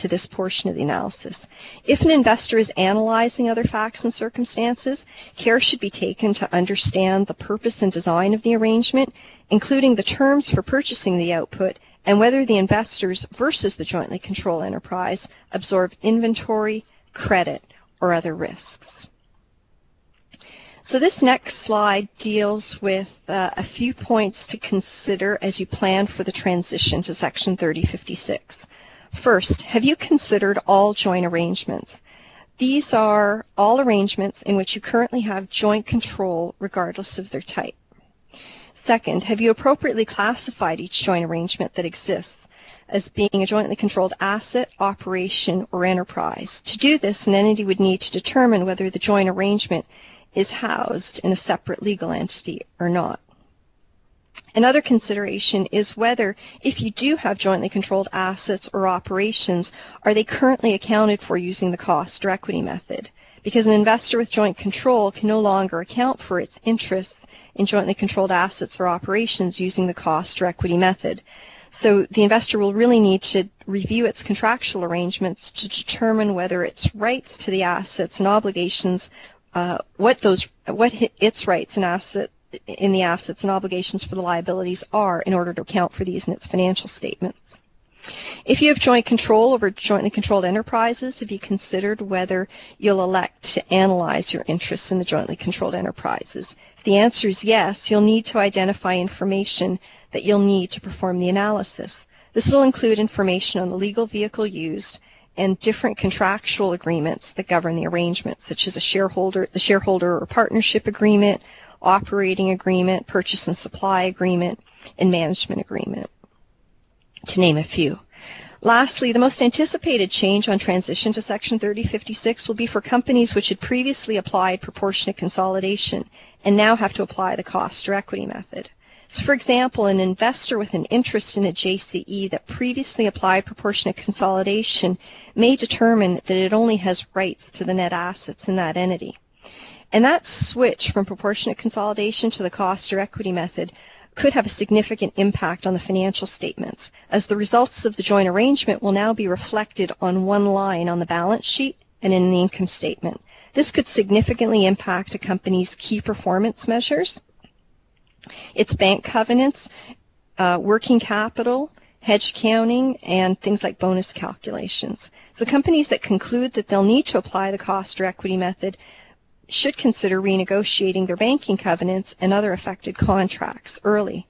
this portion of the analysis. If an investor is analyzing other facts and circumstances, care should be taken to understand the purpose and design of the arrangement, including the terms for purchasing the output and whether the investors versus the jointly controlled enterprise absorb inventory, credit, or other risks. So this next slide deals with a few points to consider as you plan for the transition to Section 3056. First, have you considered all joint arrangements? These are all arrangements in which you currently have joint control regardless of their type. Second, have you appropriately classified each joint arrangement that exists as being a jointly controlled asset, operation, or enterprise? To do this, an entity would need to determine whether the joint arrangement is housed in a separate legal entity or not. Another consideration is whether, if you do have jointly controlled assets or operations, are they currently accounted for using the cost or equity method? Because an investor with joint control can no longer account for its interests in jointly controlled assets or operations using the cost or equity method. So the investor will really need to review its contractual arrangements to determine whether its rights to the assets and obligations, what its rights and in the assets and obligations for the liabilities are in order to account for these in its financial statements. If you have joint control over jointly controlled enterprises, have you considered whether you'll elect to analyze your interests in the jointly controlled enterprises? If the answer is yes, you'll need to identify information that you'll need to perform the analysis. This will include information on the legal vehicle used and different contractual agreements that govern the arrangement, such as the shareholder or partnership agreement, operating agreement, purchase and supply agreement, and management agreement, to name a few. Lastly, the most anticipated change on transition to Section 3056 will be for companies which had previously applied proportionate consolidation and now have to apply the cost or equity method. So, for example, an investor with an interest in a JCE that previously applied proportionate consolidation may determine that it only has rights to the net assets in that entity. And that switch from proportionate consolidation to the cost or equity method could have a significant impact on the financial statements, as the results of the joint arrangement will now be reflected on one line on the balance sheet and in the income statement. This could significantly impact a company's key performance measures, its bank covenants, working capital, hedge accounting, and things like bonus calculations. So companies that conclude that they'll need to apply the cost or equity method should consider renegotiating their banking covenants and other affected contracts early.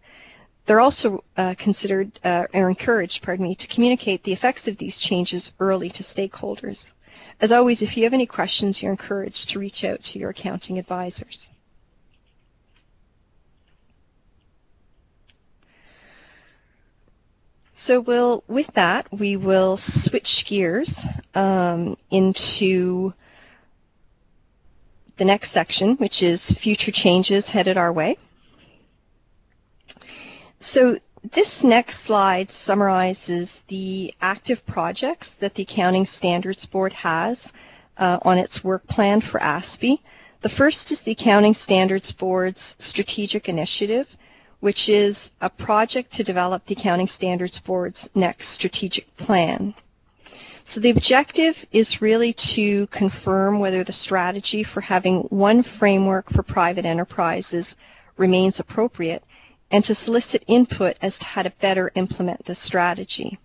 They're also encouraged to communicate the effects of these changes early to stakeholders. As always, if you have any questions, you're encouraged to reach out to your accounting advisors. So with that, we will switch gears into the next section, which is future changes headed our way. So this next slide summarizes the active projects that the Accounting Standards Board has on its work plan for ASPE. The first is the Accounting Standards Board's Strategic Initiative, which is a project to develop the Accounting Standards Board's next strategic plan. So the objective is really to confirm whether the strategy for having one framework for private enterprises remains appropriate and to solicit input as to how to better implement this strategy.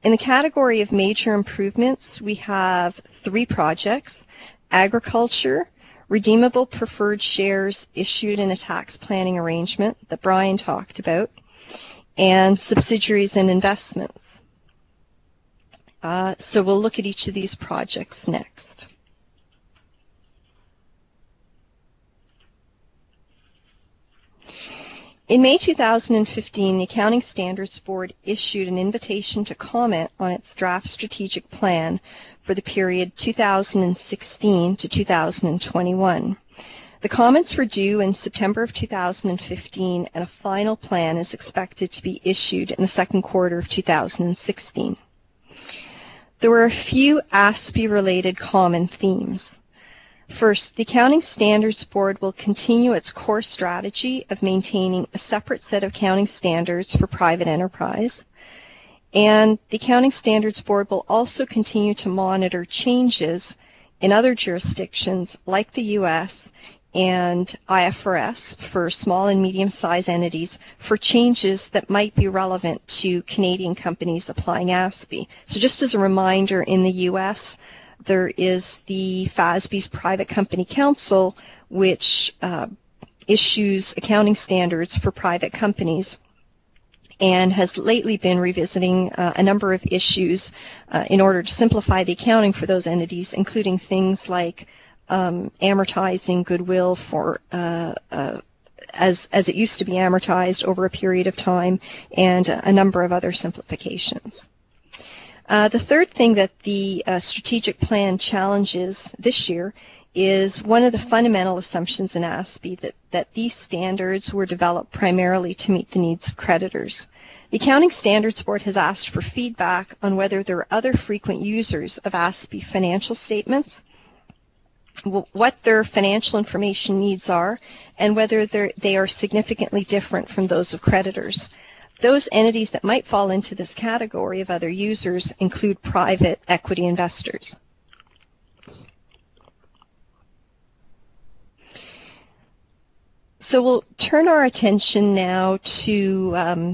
In the category of major improvements, we have 3 projects: agriculture, redeemable preferred shares issued in a tax planning arrangement that Brian talked about, and subsidiaries and investments. So we'll look at each of these projects next. In May 2015, the Accounting Standards Board issued an invitation to comment on its draft strategic plan for the period 2016 to 2021. The comments were due in September of 2015, and a final plan is expected to be issued in the second quarter of 2016. There were a few ASPE-related common themes. First, the Accounting Standards Board will continue its core strategy of maintaining a separate set of accounting standards for private enterprise. And the Accounting Standards Board will also continue to monitor changes in other jurisdictions like the U.S. and IFRS for small and medium-sized entities for changes that might be relevant to Canadian companies applying ASPE. So just as a reminder, in the U.S., there is the FASB's Private Company Council, which issues accounting standards for private companies and has lately been revisiting a number of issues in order to simplify the accounting for those entities, including things like amortizing goodwill for as it used to be amortized over a period of time, and a number of other simplifications. The third thing that the strategic plan challenges this year is one of the fundamental assumptions in ASPE that these standards were developed primarily to meet the needs of creditors. The Accounting Standards Board has asked for feedback on whether there are other frequent users of ASPE financial statements, what their financial information needs are, and whether they are significantly different from those of creditors. Those entities that might fall into this category of other users include private equity investors. So we'll turn our attention now to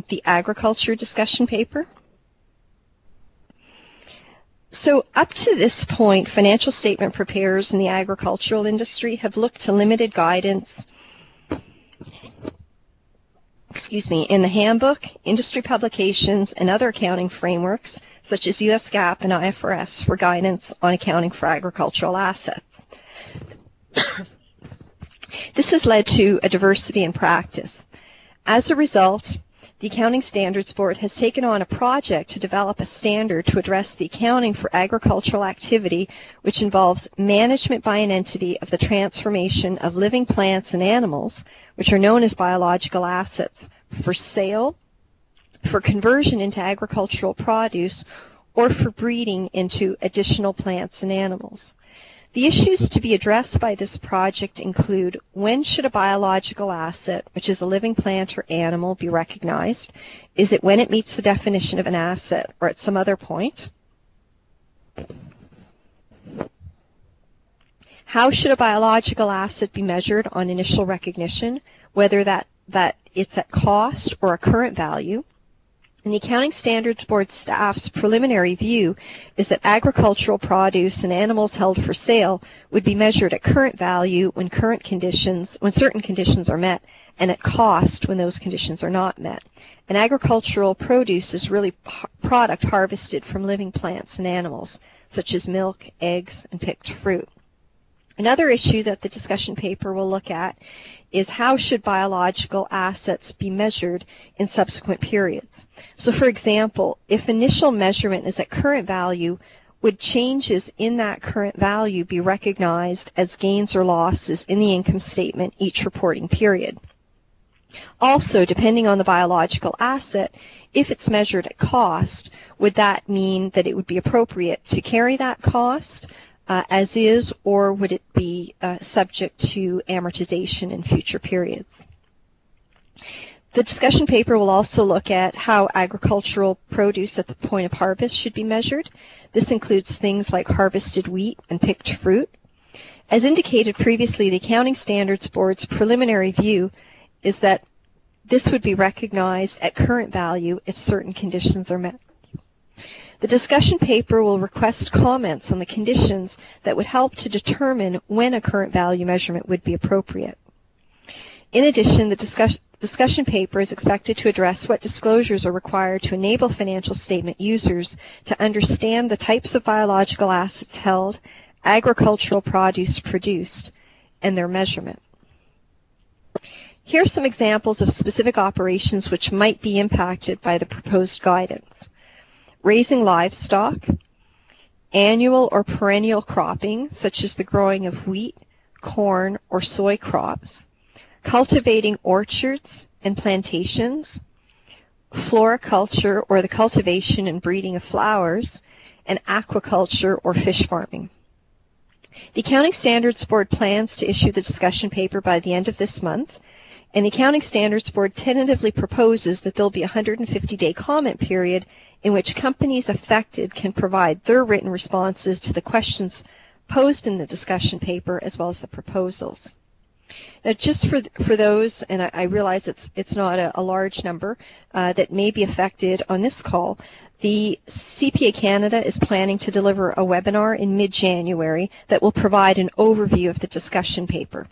the agriculture discussion paper. So up to this point, financial statement preparers in the agricultural industry have looked to limited guidance in the handbook, industry publications, and other accounting frameworks, such as US GAAP and IFRS, for guidance on accounting for agricultural assets. This has led to a diversity in practice. As a result, the Accounting Standards Board has taken on a project to develop a standard to address the accounting for agricultural activity, which involves management by an entity of the transformation of living plants and animals, which are known as biological assets, for sale, for conversion into agricultural produce, or for breeding into additional plants and animals. The issues to be addressed by this project include: when should a biological asset, which is a living plant or animal, be recognized? Is it when it meets the definition of an asset, or at some other point? How should a biological asset be measured on initial recognition, whether that it's at cost or a current value? And the Accounting Standards Board staff's preliminary view is that agricultural produce and animals held for sale would be measured at current value when certain conditions are met, and at cost when those conditions are not met. And agricultural produce is really product harvested from living plants and animals, such as milk, eggs, and picked fruit. Another issue that the discussion paper will look at is how should biological assets be measured in subsequent periods. So, for example, if initial measurement is at current value, would changes in that current value be recognized as gains or losses in the income statement each reporting period? Also, depending on the biological asset, if it's measured at cost, would that mean that it would be appropriate to carry that cost as is, or would it be subject to amortization in future periods? The discussion paper will also look at how agricultural produce at the point of harvest should be measured. This includes things like harvested wheat and picked fruit. As indicated previously, the Accounting Standards Board's preliminary view is that this would be recognized at current value if certain conditions are met. The discussion paper will request comments on the conditions that would help to determine when a current value measurement would be appropriate. In addition, the discussion paper is expected to address what disclosures are required to enable financial statement users to understand the types of biological assets held, agricultural produce produced, and their measurement. Here are some examples of specific operations which might be impacted by the proposed guidance. Raising livestock, annual or perennial cropping, such as the growing of wheat, corn, or soy crops, cultivating orchards and plantations, floriculture or the cultivation and breeding of flowers, and aquaculture or fish farming. The Accounting Standards Board plans to issue the discussion paper by the end of this month, and the Accounting Standards Board tentatively proposes that there will be a 150-day comment period in which companies affected can provide their written responses to the questions posed in the discussion paper as well as the proposals. Now, just for those, and I realize it's not a large number that may be affected on this call, the CPA Canada is planning to deliver a webinar in mid-January that will provide an overview of the discussion paper.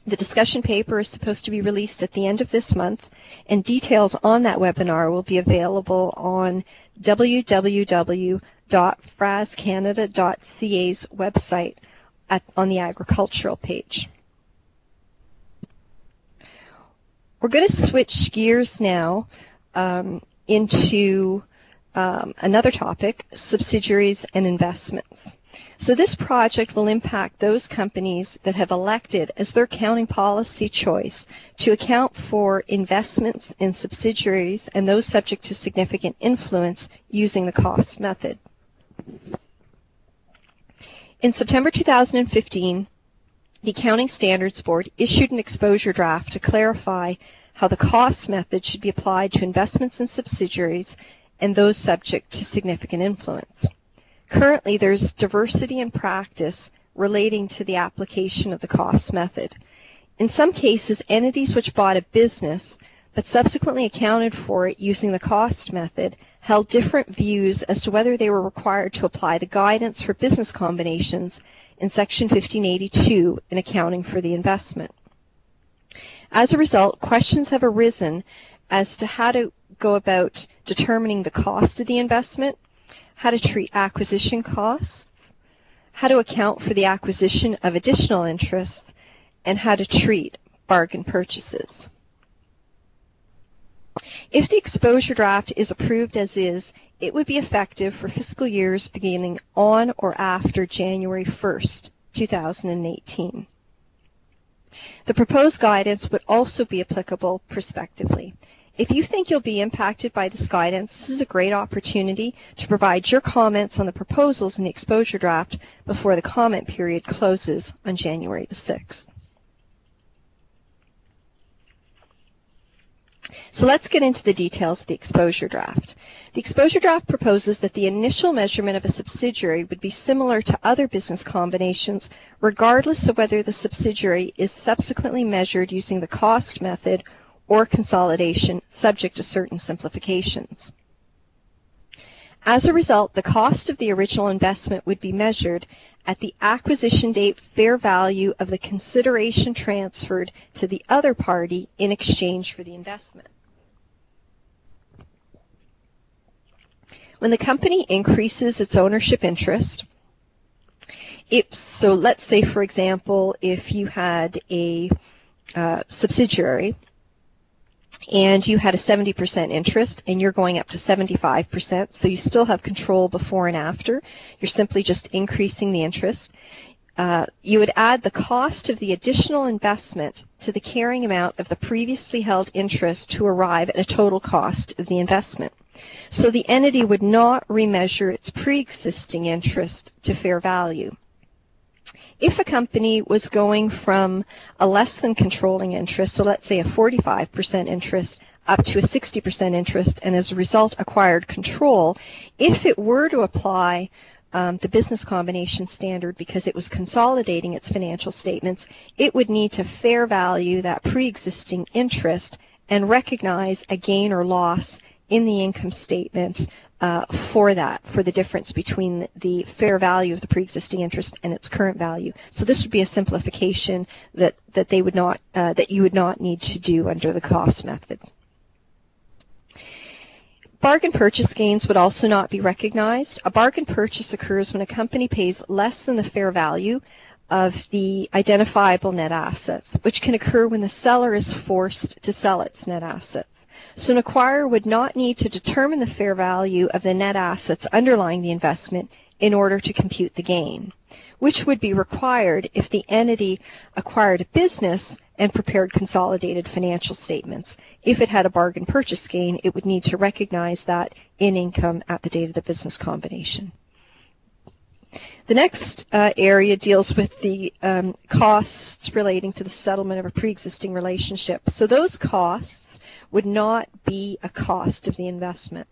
The discussion paper is supposed to be released at the end of this month, and details on that webinar will be available on www.frascanada.ca's website on the agricultural page. We're going to switch gears now into another topic, subsidiaries and investments. So this project will impact those companies that have elected as their accounting policy choice to account for investments in subsidiaries and those subject to significant influence using the cost method. In September 2015, the Accounting Standards Board issued an exposure draft to clarify how the cost method should be applied to investments in subsidiaries and those subject to significant influence. Currently, there's diversity in practice relating to the application of the cost method. In some cases, entities which bought a business but subsequently accounted for it using the cost method held different views as to whether they were required to apply the guidance for business combinations in Section 1582 in accounting for the investment. As a result, questions have arisen as to how to go about determining the cost of the investment, how to treat acquisition costs, how to account for the acquisition of additional interests, and how to treat bargain purchases. If the exposure draft is approved as is, it would be effective for fiscal years beginning on or after January 1st, 2018. The proposed guidance would also be applicable prospectively. If you think you'll be impacted by this guidance, this is a great opportunity to provide your comments on the proposals in the exposure draft before the comment period closes on January the 6th. So let's get into the details of the exposure draft. The exposure draft proposes that the initial measurement of a subsidiary would be similar to other business combinations, regardless of whether the subsidiary is subsequently measured using the cost method or consolidation, subject to certain simplifications. As a result, the cost of the original investment would be measured at the acquisition date fair value of the consideration transferred to the other party in exchange for the investment. When the company increases its ownership interest, so let's say, for example, if you had a subsidiary and you had a 70% interest and you're going up to 75%, so you still have control before and after. You're simply just increasing the interest. You would add the cost of the additional investment to the carrying amount of the previously held interest to arrive at a total cost of the investment. So the entity would not remeasure its pre-existing interest to fair value. If a company was going from a less than controlling interest, so let's say a 45% interest, up to a 60% interest, and as a result acquired control, if it were to apply the business combination standard because it was consolidating its financial statements, it would need to fair value that pre-existing interest and recognize a gain or loss in the income statement for the difference between the fair value of the pre-existing interest and its current value. So this would be a simplification that you would not need to do under the cost method. Bargain purchase gains would also not be recognized. A bargain purchase occurs when a company pays less than the fair value of the identifiable net assets, which can occur when the seller is forced to sell its net assets. So an acquirer would not need to determine the fair value of the net assets underlying the investment in order to compute the gain, which would be required if the entity acquired a business and prepared consolidated financial statements. If it had a bargain purchase gain, it would need to recognize that in income at the date of the business combination. The next area deals with the costs relating to the settlement of a pre-existing relationship. So those costs would not be a cost of the investment.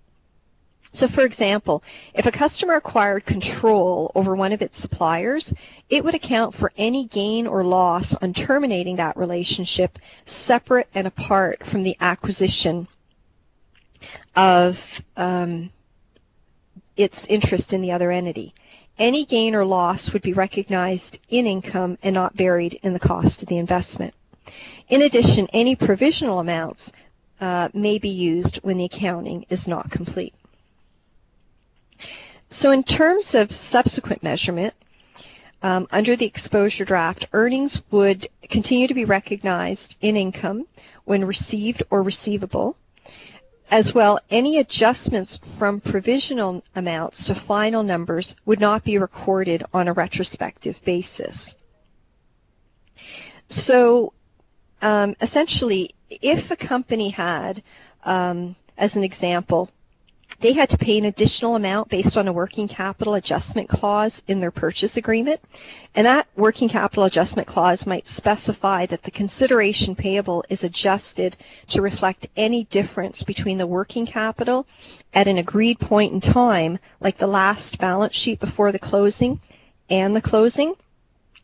So for example, if a customer acquired control over one of its suppliers, it would account for any gain or loss on terminating that relationship separate and apart from the acquisition of its interest in the other entity. Any gain or loss would be recognized in income and not buried in the cost of the investment. In addition, any provisional amounts may be used when the accounting is not complete. So in terms of subsequent measurement, under the exposure draft, earnings would continue to be recognized in income when received or receivable. As well, any adjustments from provisional amounts to final numbers would not be recorded on a retrospective basis. So essentially, if a company had, as an example, they had to pay an additional amount based on a working capital adjustment clause in their purchase agreement, and that working capital adjustment clause might specify that the consideration payable is adjusted to reflect any difference between the working capital at an agreed point in time, like the last balance sheet before the closing and the closing.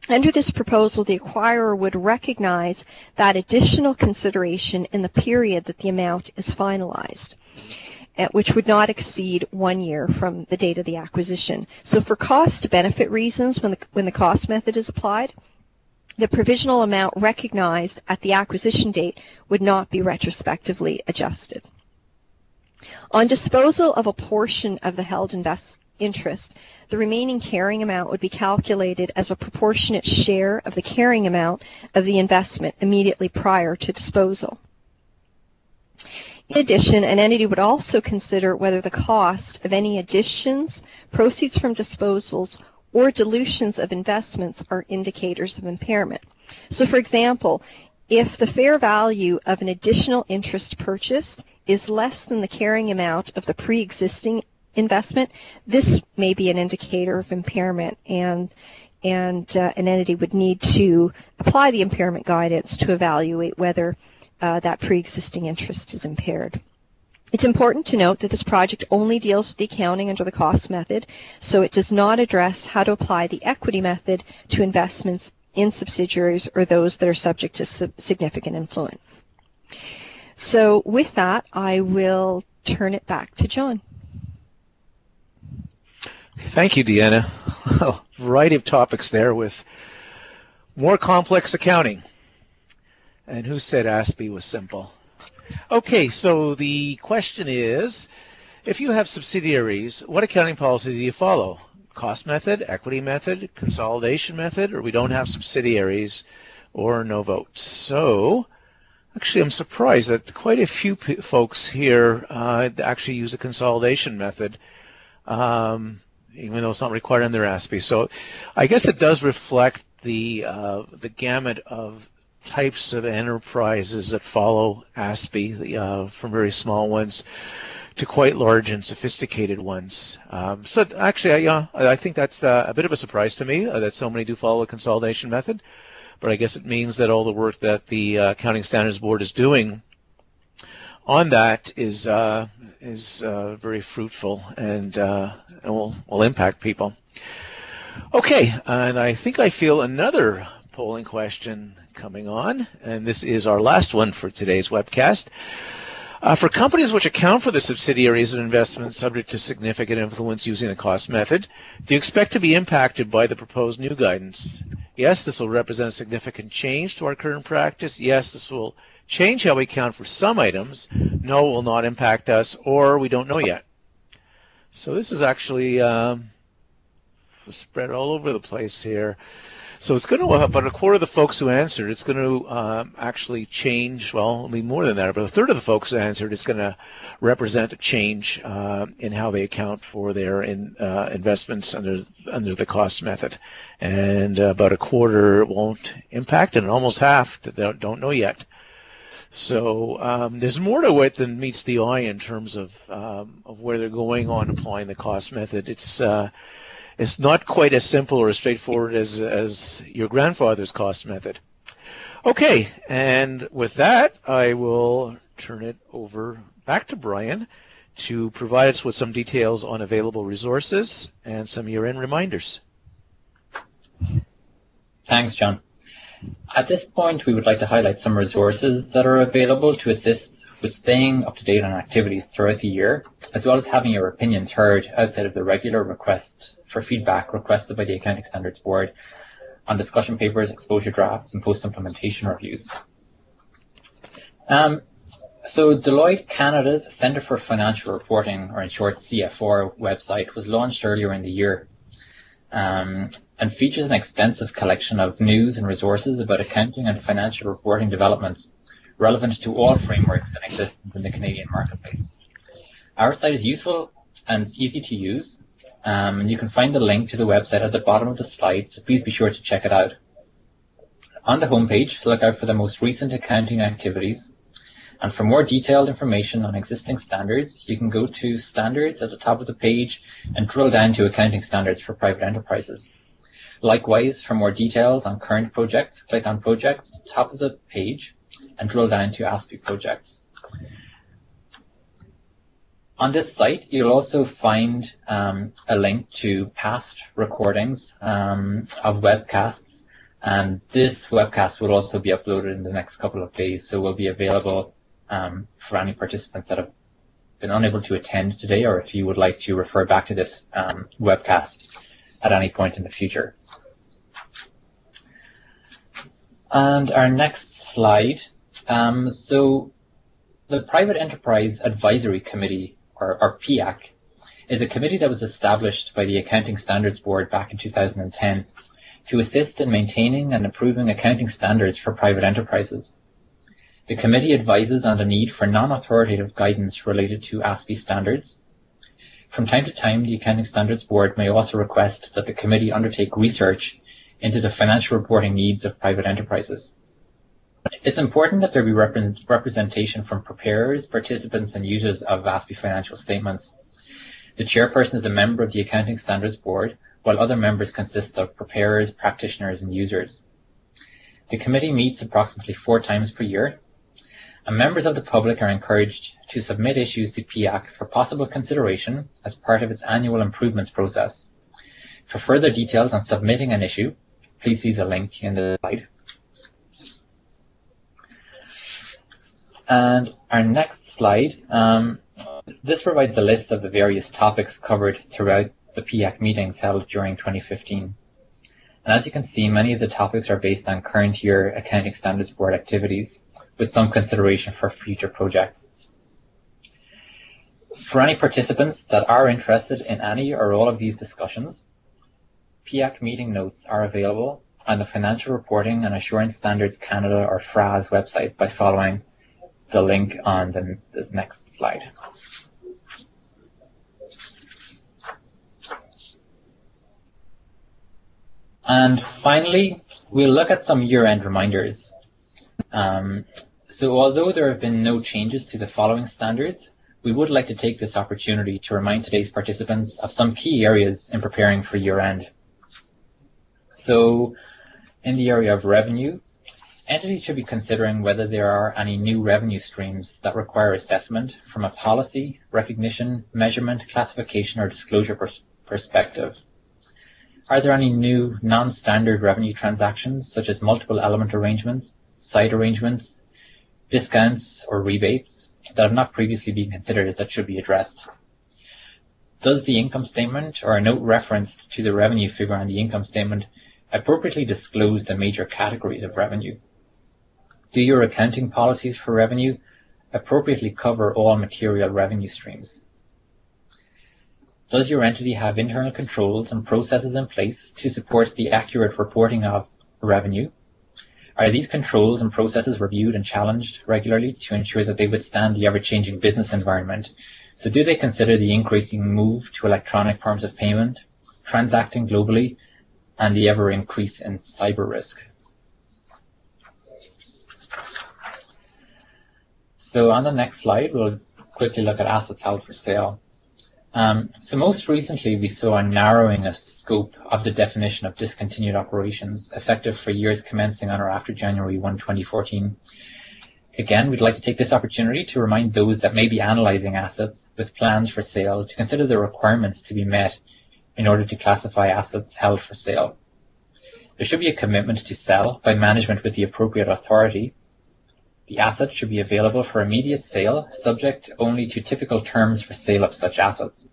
Under this proposal, the acquirer would recognize that additional consideration in the period that the amount is finalized, which would not exceed 1 year from the date of the acquisition. So for cost-benefit reasons, when the cost method is applied, the provisional amount recognized at the acquisition date would not be retrospectively adjusted. On disposal of a portion of the held interest, the remaining carrying amount would be calculated as a proportionate share of the carrying amount of the investment immediately prior to disposal. In addition, an entity would also consider whether the cost of any additions, proceeds from disposals, or dilutions of investments are indicators of impairment. So for example, if the fair value of an additional interest purchased is less than the carrying amount of the pre-existing investment, this may be an indicator of impairment, and an entity would need to apply the impairment guidance to evaluate whether that pre-existing interest is impaired. It's important to note that this project only deals with the accounting under the cost method, so it does not address how to apply the equity method to investments in subsidiaries or those that are subject to significant influence. So with that, I will turn it back to John. Thank you, Deanna. A variety of topics there with more complex accounting. And who said ASPE was simple? Okay, so the question is, if you have subsidiaries, what accounting policy do you follow? Cost method, equity method, consolidation method, or we don't have subsidiaries, or no votes? So, actually, I'm surprised that quite a few folks here actually use the consolidation method, even though it's not required under ASPE. So, I guess it does reflect the gamut of types of enterprises that follow ASPE, from very small ones to quite large and sophisticated ones. So actually, I think that's a bit of a surprise to me that so many do follow the consolidation method. But I guess it means that all the work that the Accounting Standards Board is doing on that is very fruitful and will impact people. Okay, and I think I feel another polling question coming on, and this is our last one for today's webcast. For companies which account for the subsidiaries and investments subject to significant influence using the cost method, do you expect to be impacted by the proposed new guidance? Yes, this will represent a significant change to our current practice. Yes, this will change how we account for some items. No, it will not impact us, or we don't know yet. So this is actually spread all over the place here. So it's going to, about a quarter of the folks who answered, it's going to actually change, well, it'll be more than that, but a third of the folks who answered is going to represent a change in how they account for their investments under the cost method. And about a quarter won't impact it, and almost half don't know yet. So there's more to it than meets the eye in terms of where they're going on applying the cost method. It's not quite as simple or as straightforward as your grandfather's cost method. Okay, and with that, I will turn it over back to Brian to provide us with some details on available resources and some year-end reminders. Thanks, John. At this point, we would like to highlight some resources that are available to assist with staying up to date on activities throughout the year, as well as having your opinions heard outside of the regular request for feedback requested by the Accounting Standards Board on discussion papers, exposure drafts, and post-implementation reviews. So Deloitte Canada's Centre for Financial Reporting, or in short CFR website, was launched earlier in the year and features an extensive collection of news and resources about accounting and financial reporting developments relevant to all frameworks that exist in the Canadian marketplace. Our site is useful and easy to use, and you can find the link to the website at the bottom of the slide, so please be sure to check it out. On the homepage, look out for the most recent accounting activities, and for more detailed information on existing standards, you can go to Standards at the top of the page and drill down to Accounting Standards for Private Enterprises. Likewise, for more details on current projects, click on Projects at the top of the page and drill down to ASPE projects. On this site, you'll also find a link to past recordings of webcasts, and this webcast will also be uploaded in the next couple of days, so will be available for any participants that have been unable to attend today, or if you would like to refer back to this webcast at any point in the future. And our next slide. So the Private Enterprise Advisory Committee, or PIAC, is a committee that was established by the Accounting Standards Board back in 2010 to assist in maintaining and improving accounting standards for private enterprises. The committee advises on the need for non-authoritative guidance related to ASPE standards. From time to time, the Accounting Standards Board may also request that the committee undertake research into the financial reporting needs of private enterprises. It's important that there be representation from preparers, participants, and users of ASPE financial statements. The chairperson is a member of the Accounting Standards Board, while other members consist of preparers, practitioners, and users. The committee meets approximately 4 times per year, and members of the public are encouraged to submit issues to PIAC for possible consideration as part of its annual improvements process. For further details on submitting an issue, please see the link in the slide. And our next slide, this provides a list of the various topics covered throughout the PIAC meetings held during 2015. And as you can see, many of the topics are based on current year Accounting Standards Board activities, with some consideration for future projects. For any participants that are interested in any or all of these discussions, PIAC meeting notes are available on the Financial Reporting and Assurance Standards Canada, or FRAS, website by following the link on the next slide. And finally, we'll look at some year-end reminders. So although there have been no changes to the following standards, we would like to take this opportunity to remind today's participants of some key areas in preparing for year-end. So in the area of revenue, entities should be considering whether there are any new revenue streams that require assessment from a policy, recognition, measurement, classification, or disclosure perspective. Are there any new non-standard revenue transactions, such as multiple element arrangements, side arrangements, discounts or rebates that have not previously been considered that should be addressed? Does the income statement or a note referenced to the revenue figure on the income statement appropriately disclose the major categories of revenue? Do your accounting policies for revenue appropriately cover all material revenue streams? Does your entity have internal controls and processes in place to support the accurate reporting of revenue? Are these controls and processes reviewed and challenged regularly to ensure that they withstand the ever-changing business environment? So do they consider the increasing move to electronic forms of payment, transacting globally, and the ever increase in cyber risk? So on the next slide, we'll quickly look at assets held for sale. So most recently, we saw a narrowing of scope of the definition of discontinued operations, effective for years commencing on or after January 1, 2014. Again, we'd like to take this opportunity to remind those that may be analyzing assets with plans for sale to consider the requirements to be met in order to classify assets held for sale. There should be a commitment to sell by management with the appropriate authority. The asset should be available for immediate sale, subject only to typical terms for sale of such assets.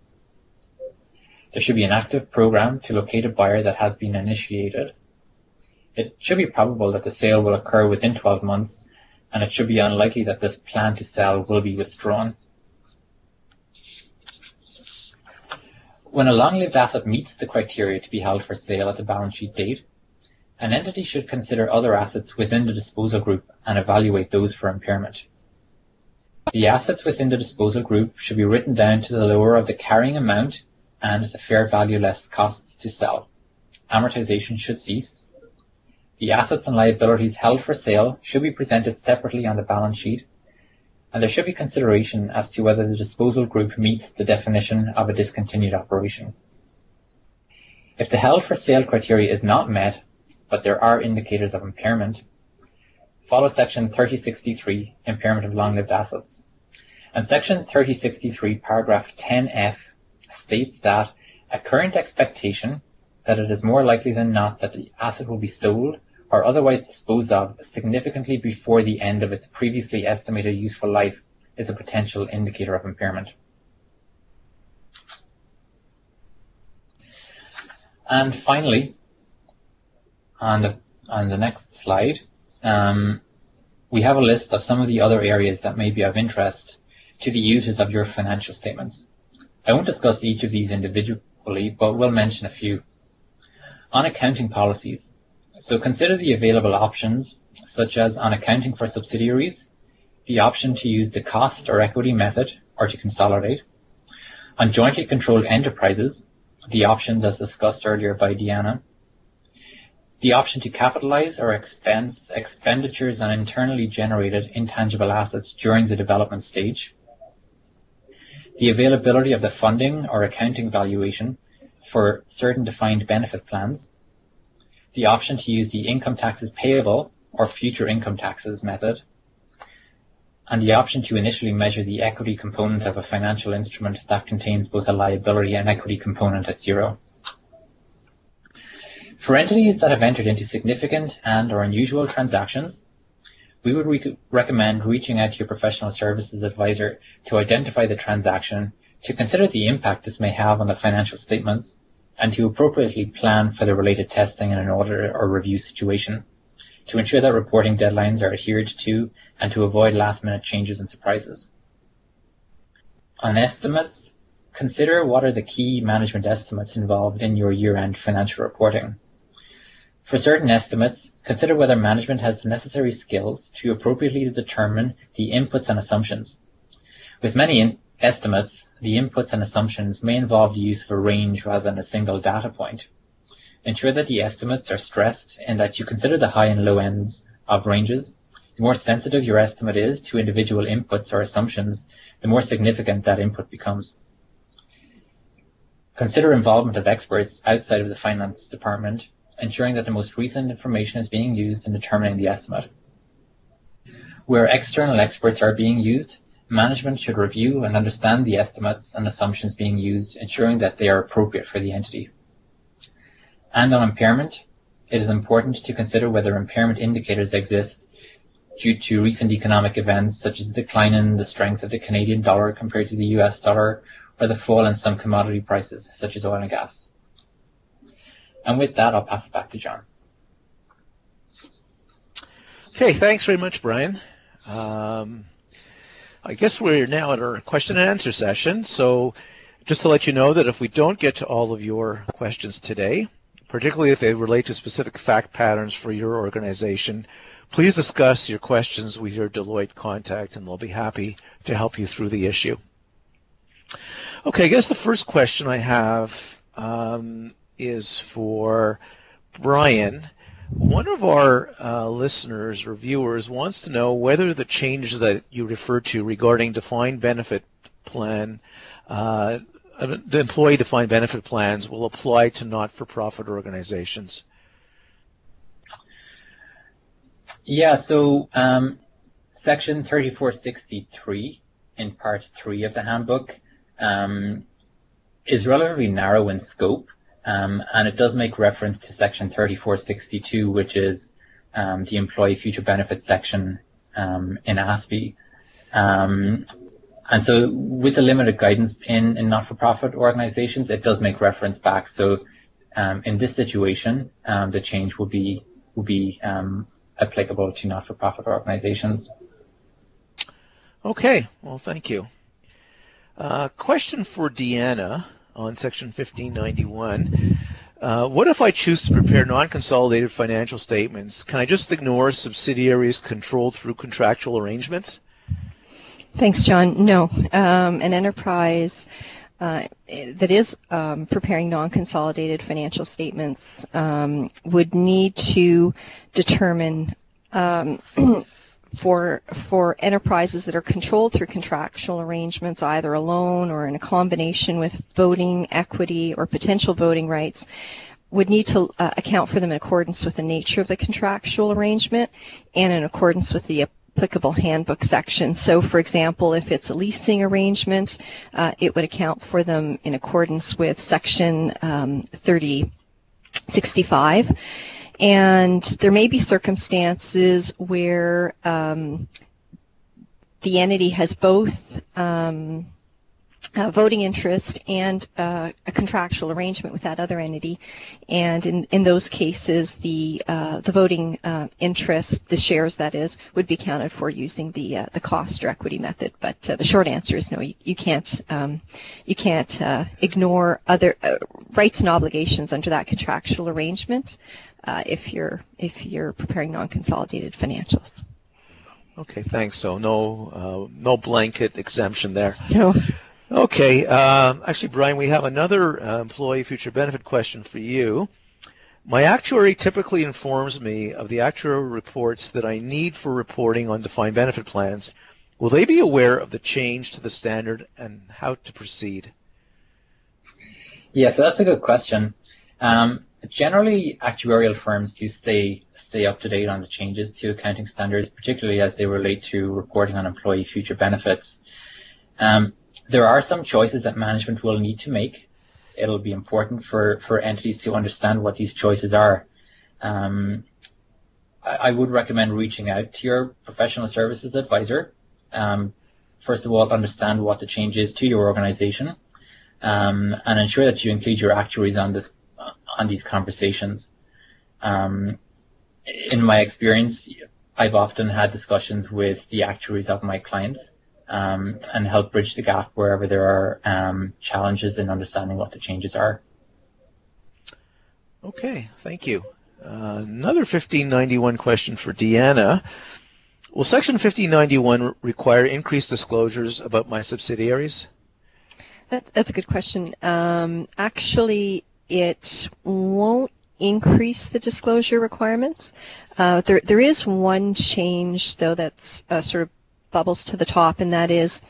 There should be an active program to locate a buyer that has been initiated. It should be probable that the sale will occur within 12 months, and it should be unlikely that this plan to sell will be withdrawn. When a long-lived asset meets the criteria to be held for sale at the balance sheet date, an entity should consider other assets within the disposal group and evaluate those for impairment. The assets within the disposal group should be written down to the lower of the carrying amount and the fair value less costs to sell. Amortization should cease. The assets and liabilities held for sale should be presented separately on the balance sheet, and there should be consideration as to whether the disposal group meets the definition of a discontinued operation. If the held for sale criteria is not met, but there are indicators of impairment, follow Section 3063, Impairment of Long-Lived Assets. And Section 3063, Paragraph 10F, states that a current expectation that it is more likely than not that the asset will be sold or otherwise disposed of significantly before the end of its previously estimated useful life is a potential indicator of impairment. And finally, on the next slide, we have a list of some of the other areas that may be of interest to the users of your financial statements. I won't discuss each of these individually, but will mention a few. On accounting policies, so consider the available options, such as on accounting for subsidiaries, the option to use the cost or equity method or to consolidate. On jointly controlled enterprises, the options as discussed earlier by Deanna. The option to capitalize or expense expenditures on internally generated intangible assets during the development stage. The availability of the funding or accounting valuation for certain defined benefit plans. The option to use the income taxes payable or future income taxes method. And the option to initially measure the equity component of a financial instrument that contains both a liability and equity component at zero. For entities that have entered into significant and or unusual transactions, we would recommend reaching out to your professional services advisor to identify the transaction, to consider the impact this may have on the financial statements, and to appropriately plan for the related testing in an audit or review situation, to ensure that reporting deadlines are adhered to and to avoid last-minute changes and surprises. On estimates, consider what are the key management estimates involved in your year-end financial reporting. For certain estimates, consider whether management has the necessary skills to appropriately determine the inputs and assumptions. With many estimates, the inputs and assumptions may involve the use of a range rather than a single data point. Ensure that the estimates are stressed and that you consider the high and low ends of ranges. The more sensitive your estimate is to individual inputs or assumptions, the more significant that input becomes. Consider involvement of experts outside of the finance department, ensuring that the most recent information is being used in determining the estimate. Where external experts are being used, management should review and understand the estimates and assumptions being used, ensuring that they are appropriate for the entity. And on impairment, it is important to consider whether impairment indicators exist due to recent economic events such as the decline in the strength of the Canadian dollar compared to the US dollar, or the fall in some commodity prices such as oil and gas. And with that, I'll pass it back to John. Okay, thanks very much, Brian. I guess we're now at our question and answer session. So just to let you know that if we don't get to all of your questions today, particularly if they relate to specific fact patterns for your organization, please discuss your questions with your Deloitte contact, and they'll be happy to help you through the issue. Okay, I guess the first question I have is for Brian. One of our listeners or viewers wants to know whether the changes that you referred to regarding defined benefit plan, the employee defined benefit plans, will apply to not-for-profit organizations. Yeah, so Section 3463 in Part 3 of the handbook is relatively narrow in scope. And it does make reference to Section 3462, which is the Employee Future Benefits section in ASPE. And so with the limited guidance in not-for-profit organizations, it does make reference back. So in this situation, the change will be applicable to not-for-profit organizations. Okay, well, thank you. Question for Deanna on Section 1591. What if I choose to prepare non-consolidated financial statements? Can I just ignore subsidiaries controlled through contractual arrangements? Thanks, John. No. An enterprise that is preparing non-consolidated financial statements would need to determine for enterprises that are controlled through contractual arrangements, either alone or in a combination with voting, equity, or potential voting rights, would need to account for them in accordance with the nature of the contractual arrangement and in accordance with the applicable handbook section. So, for example, if it's a leasing arrangement, it would account for them in accordance with Section 3065. And there may be circumstances where the entity has both voting interest and a contractual arrangement with that other entity, and in those cases, the voting interest, the shares that is, would be accounted for using the cost or equity method. But the short answer is no. You can't ignore other rights and obligations under that contractual arrangement if you're preparing non-consolidated financials. Okay, thanks. So no blanket exemption there. No. Okay, actually, Brian, we have another employee future benefit question for you. My actuary typically informs me of the actuarial reports that I need for reporting on defined benefit plans. Will they be aware of the change to the standard and how to proceed? Yeah, so that's a good question. Generally, actuarial firms do stay up to date on the changes to accounting standards, particularly as they relate to reporting on employee future benefits. There are some choices that management will need to make. It'll be important for entities to understand what these choices are. I would recommend reaching out to your professional services advisor. First of all, understand what the change is to your organization, and ensure that you include your actuaries on these conversations. In my experience, I've often had discussions with the actuaries of my clients and help bridge the gap wherever there are challenges in understanding what the changes are. Okay, thank you. Another 1591 question for Deanna. Will Section 1591 require increased disclosures about my subsidiaries? That's a good question. Actually, it won't increase the disclosure requirements. There is one change, though, that's sort of bubbles to the top, and that is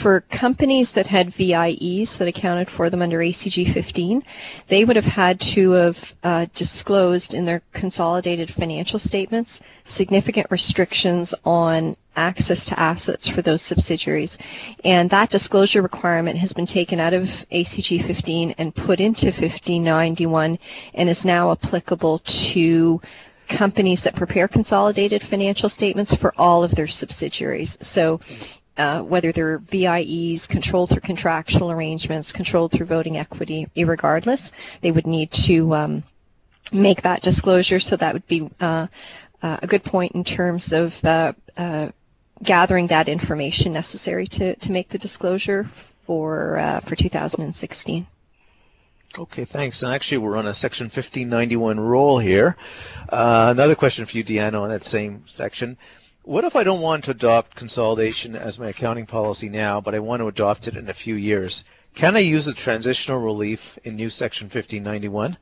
for companies that had VIEs that accounted for them under ACG 15, they would have had to have disclosed in their consolidated financial statements significant restrictions on access to assets for those subsidiaries. And that disclosure requirement has been taken out of ACG 15 and put into 1591 and is now applicable to companies that prepare consolidated financial statements for all of their subsidiaries. So whether they're VIEs, controlled through contractual arrangements, controlled through voting equity, irregardless, they would need to make that disclosure. So that would be a good point in terms of gathering that information necessary to make the disclosure for 2016. Okay, thanks. And actually, we're on a Section 1591 roll here. Another question for you, Deanna, on that same section. What if I don't want to adopt consolidation as my accounting policy now, but I want to adopt it in a few years? Can I use the transitional relief in new Section 1591?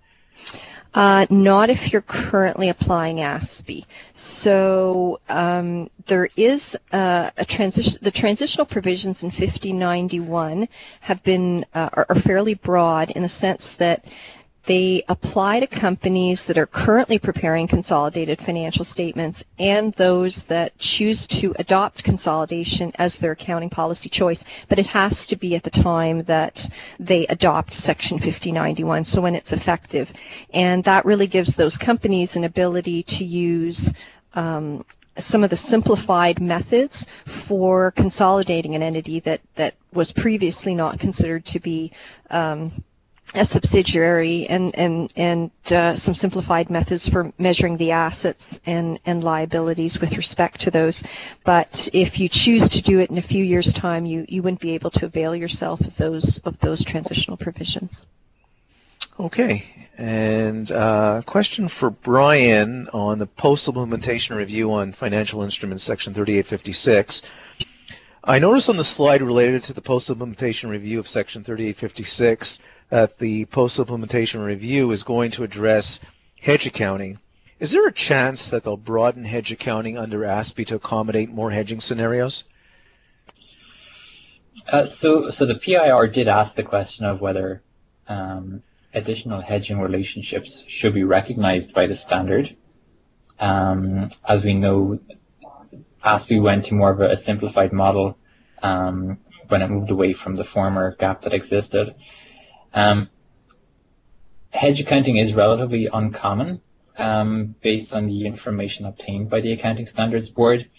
Not if you're currently applying ASPE. So there is a transition. The transitional provisions in 1591 have been are fairly broad in the sense that they apply to companies that are currently preparing consolidated financial statements and those that choose to adopt consolidation as their accounting policy choice, but it has to be at the time that they adopt Section 1591, so when it's effective. And that really gives those companies an ability to use some of the simplified methods for consolidating an entity that was previously not considered to be a subsidiary, and some simplified methods for measuring the assets and liabilities with respect to those. But if you choose to do it in a few years' time, you wouldn't be able to avail yourself of those transitional provisions. Okay, and question for Brian on the post-implementation review on financial instruments, Section 3856. I noticed on the slide related to the post-implementation review of Section 3856 that the post-implementation review is going to address hedge accounting. Is there a chance that they'll broaden hedge accounting under ASPE to accommodate more hedging scenarios? So the PIR did ask the question of whether additional hedging relationships should be recognized by the standard. As we know, ASPE went to more of a simplified model when it moved away from the former gap that existed. Hedge accounting is relatively uncommon based on the information obtained by the Accounting Standards Board.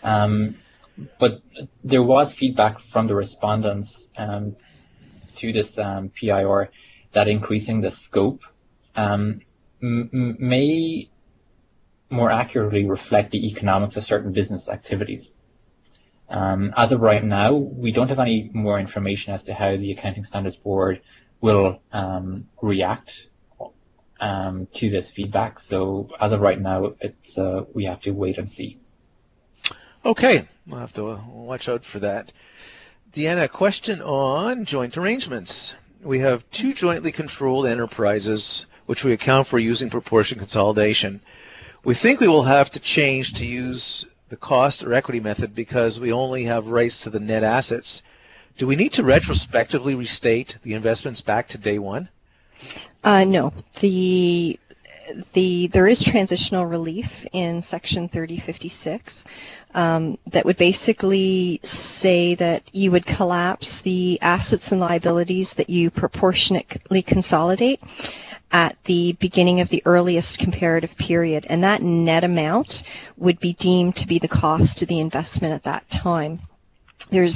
But there was feedback from the respondents to this PIR that increasing the scope may more accurately reflect the economics of certain business activities. As of right now, we don't have any more information as to how the Accounting Standards Board will react to this feedback. So as of right now, it's we have to wait and see. Okay, we'll have to watch out for that. Deanna, a question on joint arrangements. We have two jointly controlled enterprises which we account for using proportion consolidation. We think we will have to change to use the cost or equity method because we only have rights to the net assets. Do we need to retrospectively restate the investments back to day one? No. There is transitional relief in Section 3056 that would basically say that you would collapse the assets and liabilities that you proportionately consolidate at the beginning of the earliest comparative period, and that net amount would be deemed to be the cost of the investment at that time. And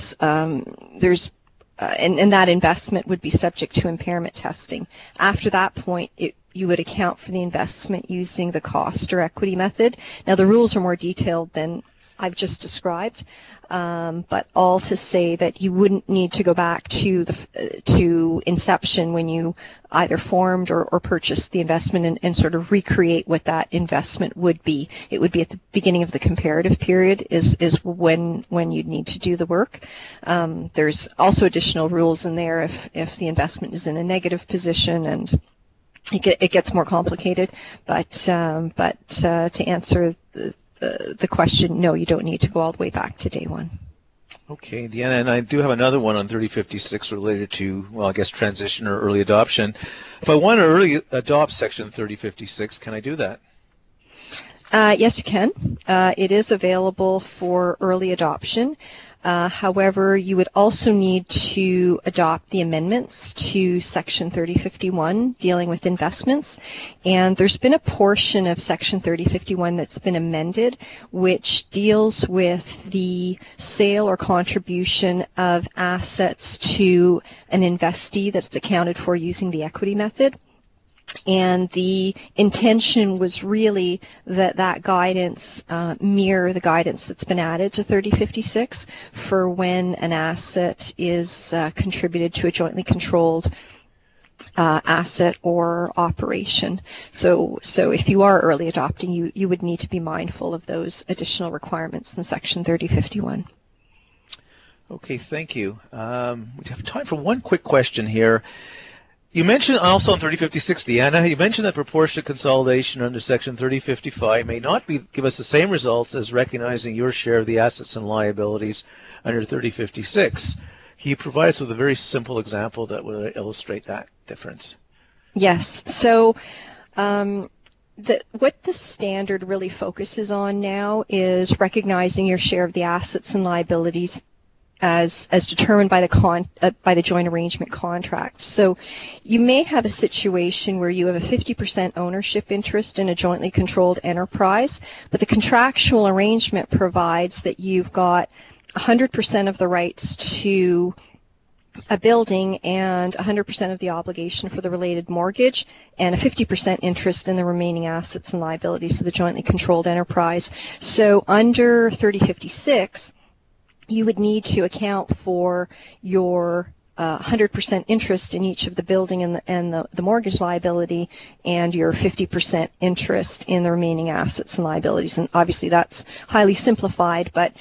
that investment would be subject to impairment testing. After that point, you would account for the investment using the cost or equity method. Now, the rules are more detailed than I've just described, but all to say that you wouldn't need to go back to inception when you either formed or purchased the investment and sort of recreate what that investment would be. It would be at the beginning of the comparative period is when you'd need to do the work. There's also additional rules in there if the investment is in a negative position, and it gets more complicated. But to answer the question, no, you don't need to go all the way back to day one. Okay, Deanna, and I do have another one on 3056 related to, well, I guess transition or early adoption. If I want to early adopt Section 3056, can I do that? Yes, you can. It is available for early adoption. However, you would also need to adopt the amendments to Section 3051 dealing with investments. And there's been a portion of Section 3051 that's been amended, which deals with the sale or contribution of assets to an investee that's accounted for using the equity method. And the intention was really that guidance mirror the guidance that's been added to 3056 for when an asset is contributed to a jointly controlled asset or operation. So if you are early adopting, you would need to be mindful of those additional requirements in Section 3051. Okay, thank you. We have time for one quick question here. You mentioned also in 3056, Deanna, you mentioned that proportionate consolidation under Section 3055 may not give us the same results as recognizing your share of the assets and liabilities under 3056. Can you provide us with a very simple example that would illustrate that difference? Yes. So what the standard really focuses on now is recognizing your share of the assets and liabilities as determined by the joint arrangement contract. So you may have a situation where you have a 50% ownership interest in a jointly controlled enterprise, but the contractual arrangement provides that you've got 100% of the rights to a building and 100% of the obligation for the related mortgage and a 50% interest in the remaining assets and liabilities of the jointly controlled enterprise. So under 3056, you would need to account for your 100% interest in each of the building and the mortgage liability and your 50% interest in the remaining assets and liabilities. And obviously that's highly simplified, but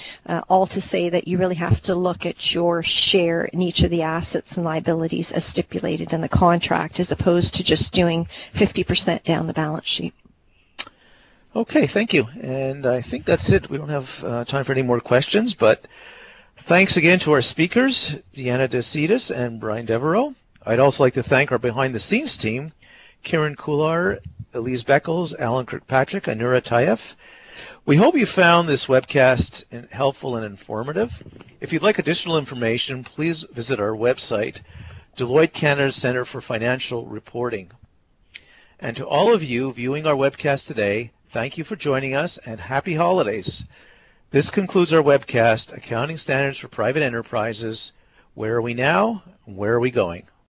all to say that you really have to look at your share in each of the assets and liabilities as stipulated in the contract as opposed to just doing 50% down the balance sheet. Okay, thank you. And I think that's it. We don't have time for any more questions, but thanks again to our speakers, Deanna DeCitas and Brian Devereaux. I'd also like to thank our behind-the-scenes team, Kieran Kular, Elise Beckles, Alan Kirkpatrick, and Nura Tayev. We hope you found this webcast helpful and informative. If you'd like additional information, please visit our website, Deloitte Canada Centre for Financial Reporting. And to all of you viewing our webcast today, thank you for joining us and happy holidays. This concludes our webcast, Accounting Standards for Private Enterprises. Where are we now? Where are we going?